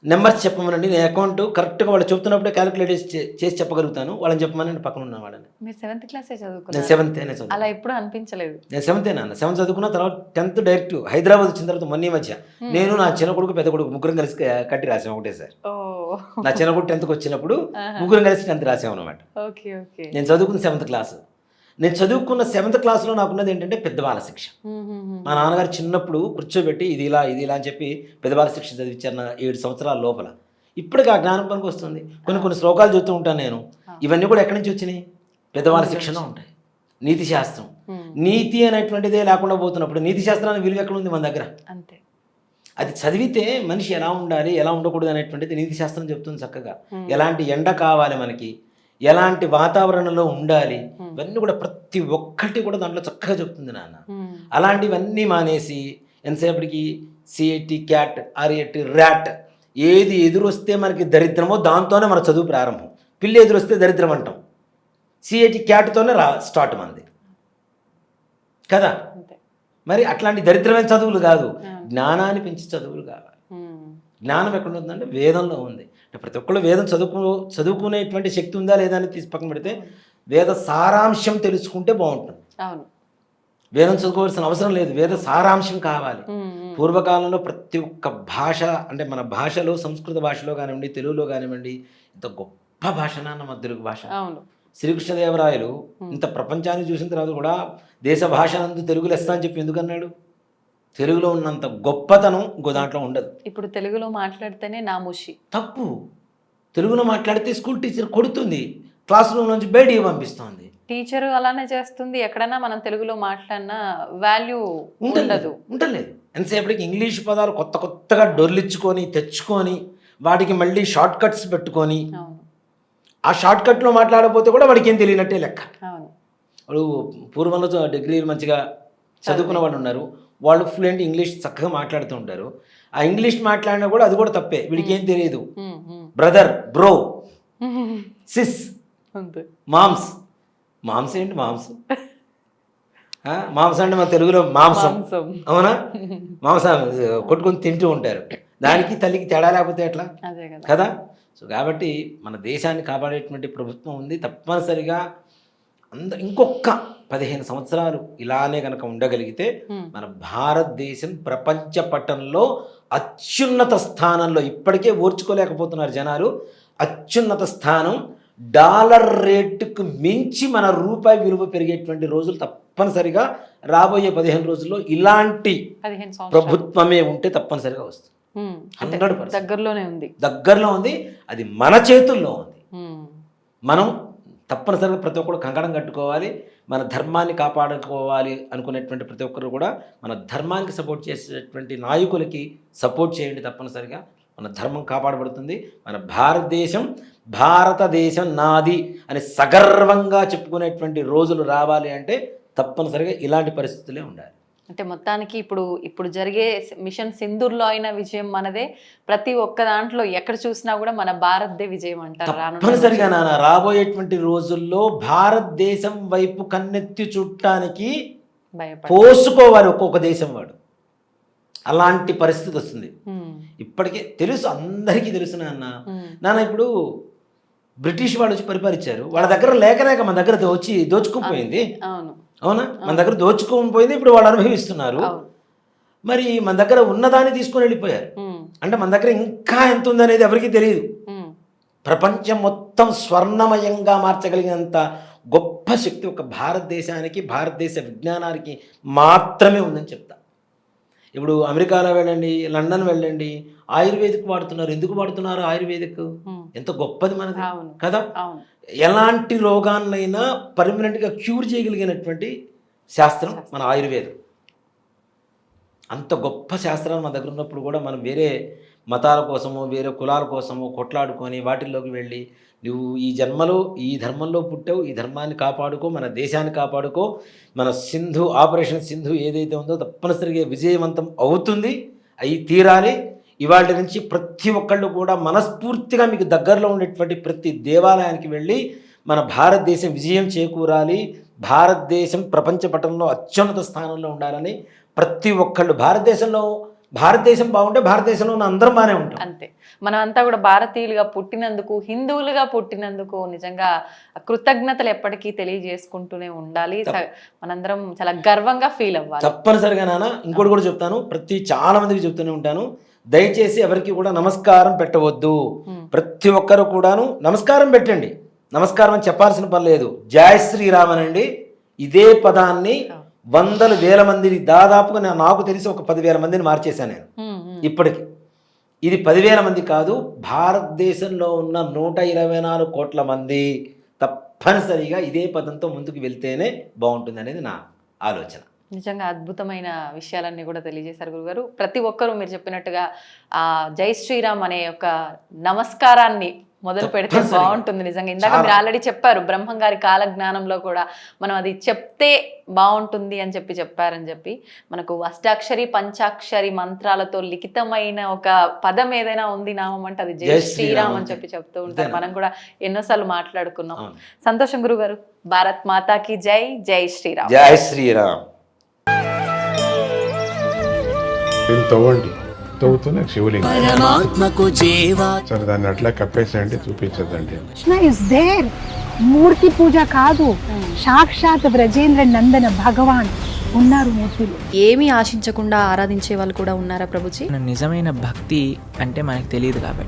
నెంబర్స్ చెప్పమనండి, నేను అకౌంట్ కరెక్ట్గా వాళ్ళు చెప్తున్నప్పుడే క్యాలిక్యులేట్ చేసి చెప్పగలుగుతాను, వాళ్ళని చెప్పమని పక్కన ఉన్న వాళ్ళని. మీరు 7th క్లాసే నేను చదువుకున్నారు, 7th అలా ఎప్పుడు అనిపించలేదు? నేను 7th నాన్న. 7th చదువుకున్న తర్వాత 10th డైరెక్ట్ హైదరాబాద్ వచ్చిన తర్వాత మొన్న ఈ మధ్య నేను నా చిన్న కొడుకు పెద్ద కొడుకు ముగ్గురం కలిసి కట్టి రాసాం ఒకటేసారి. ఓ నా చిన్న కొడుకు 10th వచ్చినప్పుడు ముగ్గురం కలిసి 10th రాసాం అనమాట. Okay okay. నేను చదువుకున్న 7th క్లాస్. నేను చదువుకున్న 7th క్లాస్లో నాకున్నది ఏంటంటే పెద్దవాళ్ళ శిక్ష. మా నాన్నగారు చిన్నప్పుడు కూర్చోబెట్టి ఇది ఇలా అని చెప్పి పెద్దవాళ్ళ శిక్ష చదివించారు నా 7 సంవత్సరాల లోపల. ఇప్పటికి ఆ జ్ఞానం పనికి వస్తుంది. కొన్ని శ్లోకాలు చదువుతూ ఉంటాను నేను. ఇవన్నీ కూడా ఎక్కడి నుంచి వచ్చినాయి? పెద్దవాళ్ళ శిక్షణ ఉంటాయి. నీతి శాస్త్రం, నీతి అనేటువంటిదే లేకుండా పోతున్నప్పుడు నీతి శాస్త్రానికి విలువ ఎక్కడ ఉంది మన దగ్గర? అంతే. అది చదివితే మనిషి ఎలా ఉండాలి, ఎలా ఉండకూడదు అనేటువంటిది నీతి శాస్త్రం చెప్తుంది చక్కగా. ఎలాంటి ఎండ కావాలి మనకి, ఎలాంటి వాతావరణంలో ఉండాలి, ఇవన్నీ కూడా ప్రతి ఒక్కటి కూడా దాంట్లో చక్కగా చెప్తుంది నాన్న. అలాంటివన్నీ మానేసి ఎంతసేపటికి సిఐటి, క్యాట్, ఆర్ఏటి, ర్యాట్ ఏది ఎదురొస్తే మనకి దరిద్రమో దాంతోనే మన చదువు ప్రారంభం. పిల్లి ఎదురొస్తే దరిద్రం అంటాం. సిఐటి, క్యాట్తోనే స్టార్ట్ మంది కదా. మరి అట్లాంటి దరిద్రమైన చదువులు కాదు, జ్ఞానాన్ని పెంచి చదువులు కావాలి. జ్ఞానం ఎక్కడ ఉందంటే వేదంలో ఉంది. అంటే ప్రతి ఒక్కళ్ళు వేదం చదువుకునేటువంటి శక్తి ఉందా లేదా అని తీసి పక్కన పెడితే వేద సారాంశం తెలుసుకుంటే బాగుంటుంది. వేదం చదువుకోవాల్సిన అవసరం లేదు, వేద సారాంశం కావాలి. పూర్వకాలంలో ప్రతి ఒక్క భాష, అంటే మన భాషలో సంస్కృత భాషలో కానివ్వండి, తెలుగులో కానివ్వండి, ఇంత గొప్ప భాష నాన్న మన తెలుగు భాష. శ్రీకృష్ణదేవరాయలు ఇంత ప్రపంచాన్ని చూసిన తర్వాత కూడా దేశ భాష నందు తెలుగు లెస్స అని చెప్పి ఎందుకన్నాడు? తెలుగులో ఉన్నంత గొప్పతనం ఇంకో దాంట్లో ఉండదు. ఇప్పుడు తెలుగులో మాట్లాడితేనే నామోషి, తప్పు. తెలుగులో మాట్లాడితే స్కూల్ టీచర్ కొడుతుంది, క్లాస్ రూమ్ నుంచి బయటికి పంపిస్తుంది. టీచర్ అలానే చేస్తుంది. ఎక్కడైనా మనం తెలుగులో మాట్లాడినా వాల్యూ ఉండదు. ఉండలేదు. ఎంతసేపటికి ఇంగ్లీష్ పదాలు కొత్తగా డొర్లిచ్చుకొని తెచ్చుకొని వాటికి మళ్ళీ షార్ట్ కట్స్ పెట్టుకొని ఆ షార్ట్ కట్లో మాట్లాడకపోతే కూడా వాడికి ఏం తెలియనట్టే లెక్క. వాళ్ళు పూర్వంలో డిగ్రీలు మంచిగా చదువుకున్న వాళ్ళు ఉన్నారు, వాళ్ళు ఫ్లూయెంట్ ఇంగ్లీష్ చక్కగా మాట్లాడుతూ ఉంటారు. ఆ ఇంగ్లీష్ మాట్లాడినా కూడా అది కూడా తప్పే, వీడికి ఏం తెలియదు. బ్రదర్, బ్రో, సిస్, మాంస్ ఏంటి మాంసం? మాంసం అంటే మన తెలుగులో మాంసం, అవునా? మాంసం కొట్టుకొని తింటూ ఉంటారు. దానికి తల్లికి తేడా లేకపోతే ఎట్లా కదా. సో కాబట్టి మన దేశాన్ని కాపాడేటువంటి ప్రభుత్వం ఉంది. తప్పనిసరిగా ఇంకొక 15 సంవత్సరాలు ఇలానే కనుక ఉండగలిగితే మన భారతదేశం ప్రపంచ పటంలో అత్యున్నత స్థానంలో, ఇప్పటికే ఓర్చుకోలేకపోతున్నారు జనాలు, అత్యున్నత స్థానం, డాలర్ రేటుకు మించి మన రూపాయి విలువ పెరిగేటువంటి రోజులు తప్పనిసరిగా రాబోయే 15 రోజుల్లో ఇలాంటి ప్రభుత్వమే ఉంటే తప్పనిసరిగా వస్తుంది. 100% దగ్గరలో ఉంది. అది మన చేతుల్లో ఉంది. మనం తప్పనిసరిగా ప్రతి ఒక్కరు కంకణం కట్టుకోవాలి, మన ధర్మాన్ని కాపాడుకోవాలి అనుకునేటువంటి ప్రతి ఒక్కరు కూడా మన ధర్మానికి సపోర్ట్ చేసేటువంటి నాయకులకి సపోర్ట్ చేయండి. తప్పనిసరిగా మన ధర్మం కాపాడబడుతుంది. మన భారతదేశం నాది అని సగర్వంగా చెప్పుకునేటువంటి రోజులు రావాలి అంటే తప్పనిసరిగా ఇలాంటి పరిస్థితులే ఉండాలి. అంటే మొత్తానికి ఇప్పుడు జరిగే మిషన్ సింధూర్లో అయిన విజయం మనదే. ప్రతి ఒక్క దాంట్లో ఎక్కడ చూసినా కూడా మన భారత్దే విజయం అంటారు. తప్పనిసరిగా నాన్న రాబోయేటువంటి రోజుల్లో భారతదేశం వైపు కన్నెత్తి చూడటానికి పోసుకోవాలి ఒక్కొక్క దేశం వాడు. అలాంటి పరిస్థితి వస్తుంది. ఇప్పటికే తెలుసు, అందరికీ తెలుసు నాన్న. ఇప్పుడు బ్రిటిష్ వాళ్ళు వచ్చి పరిపాలించారు, వాళ్ళ దగ్గర లేక మన దగ్గర వచ్చి దోచుకుపోయింది. అవునా? మన దగ్గర దోచుకొని పోయింది, ఇప్పుడు వాళ్ళు అనుభవిస్తున్నారు. మరి మన దగ్గర ఉన్నదాన్ని తీసుకొని వెళ్ళిపోయారు. అంటే మన దగ్గర ఇంకా ఎంత ఉందనేది ఎవరికీ తెలియదు. ప్రపంచం మొత్తం స్వర్ణమయంగా మార్చగలిగినంత గొప్ప శక్తి ఒక భారతదేశానికి, భారతదేశ విజ్ఞానానికి మాత్రమే ఉందని చెప్తా. ఇప్పుడు అమెరికాలో వెళ్ళండి, లండన్ వెళ్ళండి, ఆయుర్వేదిక్ వాడుతున్నారు. ఎందుకు వాడుతున్నారు ఆయుర్వేదిక్? ఎంత గొప్పది మనది కదా. ఎలాంటి రోగాన్నైనా పర్మనెంట్గా క్యూర్ చేయగలిగినటువంటి శాస్త్రం మన ఆయుర్వేదం. అంత గొప్ప శాస్త్రాలు మన దగ్గర ఉన్నప్పుడు కూడా మనం వేరే మతాల కోసమో వేరే కులాల కోసమో కొట్లాడుకొని వాటిల్లోకి వెళ్ళి నువ్వు ఈ జన్మలో ఈ ధర్మంలో పుట్టావు, ఈ ధర్మాన్ని కాపాడుకో, మన దేశాన్ని కాపాడుకో, మన ఆపరేషన్ సింధు ఏదైతే ఉందో తప్పనిసరిగా విజయవంతం అవుతుంది, అయి తీరాలి. ఇవాళ నుంచి ప్రతి ఒక్కళ్ళు కూడా మనస్ఫూర్తిగా మీకు దగ్గరలో ఉండేటువంటి ప్రతి దేవాలయానికి వెళ్ళి మన భారతదేశం విజయం చేకూరాలి, భారతదేశం ప్రపంచ పటంలో అత్యున్నత స్థానంలో ఉండాలని ప్రతి ఒక్కళ్ళు, భారతదేశంలో భారతదేశం బాగుంటే భారతదేశంలో ఉన్న అందరం బాగానే ఉంటాం. అంతే. మనం అంతా కూడా భారతీయులుగా పుట్టినందుకు, హిందువులుగా పుట్టినందుకు నిజంగా కృతజ్ఞతలు ఎప్పటికీ తెలియజేసుకుంటూనే ఉండాలి. మనందరం చాలా గర్వంగా ఫీల్ అవ్వాలి. తప్పనిసరిగా నాన్న. ఇంకోటి కూడా చెప్తాను, చాలా మందికి చెప్తూనే ఉంటాను, దయచేసి ఎవరికి కూడా నమస్కారం పెట్టవద్దు. ప్రతి ఒక్కరు కూడాను నమస్కారం పెట్టండి. నమస్కారం అని చెప్పాల్సిన పని లేదు. జై శ్రీరామ్ అనండి. ఇదే పదాన్ని వందల వేల మందిని, దాదాపుగా నాకు తెలిసి ఒక 10,000 మందిని మార్చేశాను నేను ఇప్పటికి. ఇది 10,000 మంది కాదు, భారతదేశంలో ఉన్న 124 కోట్ల మంది తప్పనిసరిగా ఇదే పదంతో ముందుకు వెళ్తేనే బాగుంటుంది అనేది నా ఆలోచన. నిజంగా అద్భుతమైన విషయాలన్నీ కూడా తెలియజేశారు గురుగారు. ప్రతి ఒక్కరూ మీరు చెప్పినట్టుగా ఆ జై శ్రీరామ్ అనే ఒక నమస్కారాన్ని మొదలు పెడితే బాగుంటుంది. నిజంగా ఇందాక మీరు ఆల్రెడీ చెప్పారు, బ్రహ్మం గారి కాలజ్ఞానంలో కూడా మనం అది చెప్తే బాగుంటుంది అని చెప్పారని చెప్పి, మనకు అష్టాక్షరి పంచాక్షరి మంత్రాలతో లిఖితమైన ఒక పదం ఏదైనా ఉంది నామం అంటే అది జై శ్రీరామ్ అని చెప్తూ ఉంటారు. మనం కూడా ఎన్నోసార్లు మాట్లాడుకున్నాం. సంతోషం గురుగారు. భారత్ మాతాకి జై. జై శ్రీరామ్. జై శ్రీరామ్. తవ్వండి, తవ్వుతూనే శివలింగం. సరే, దాన్ని అట్లా కప్పేసేయండి, చూపించదండి. Krishna is there. మూర్తి పూజ కాదు, సాక్షాత్ బ్రజేంద్ర నందన భగవాన్ ఉన్నారు మూర్తిలో. ఏమీ ఆశించకుండా ఆరాధించే వాళ్ళు కూడా ఉన్నారా ప్రభుజీ? నిజమైన భక్తి అంటే మనకు తెలియదు కాబట్టి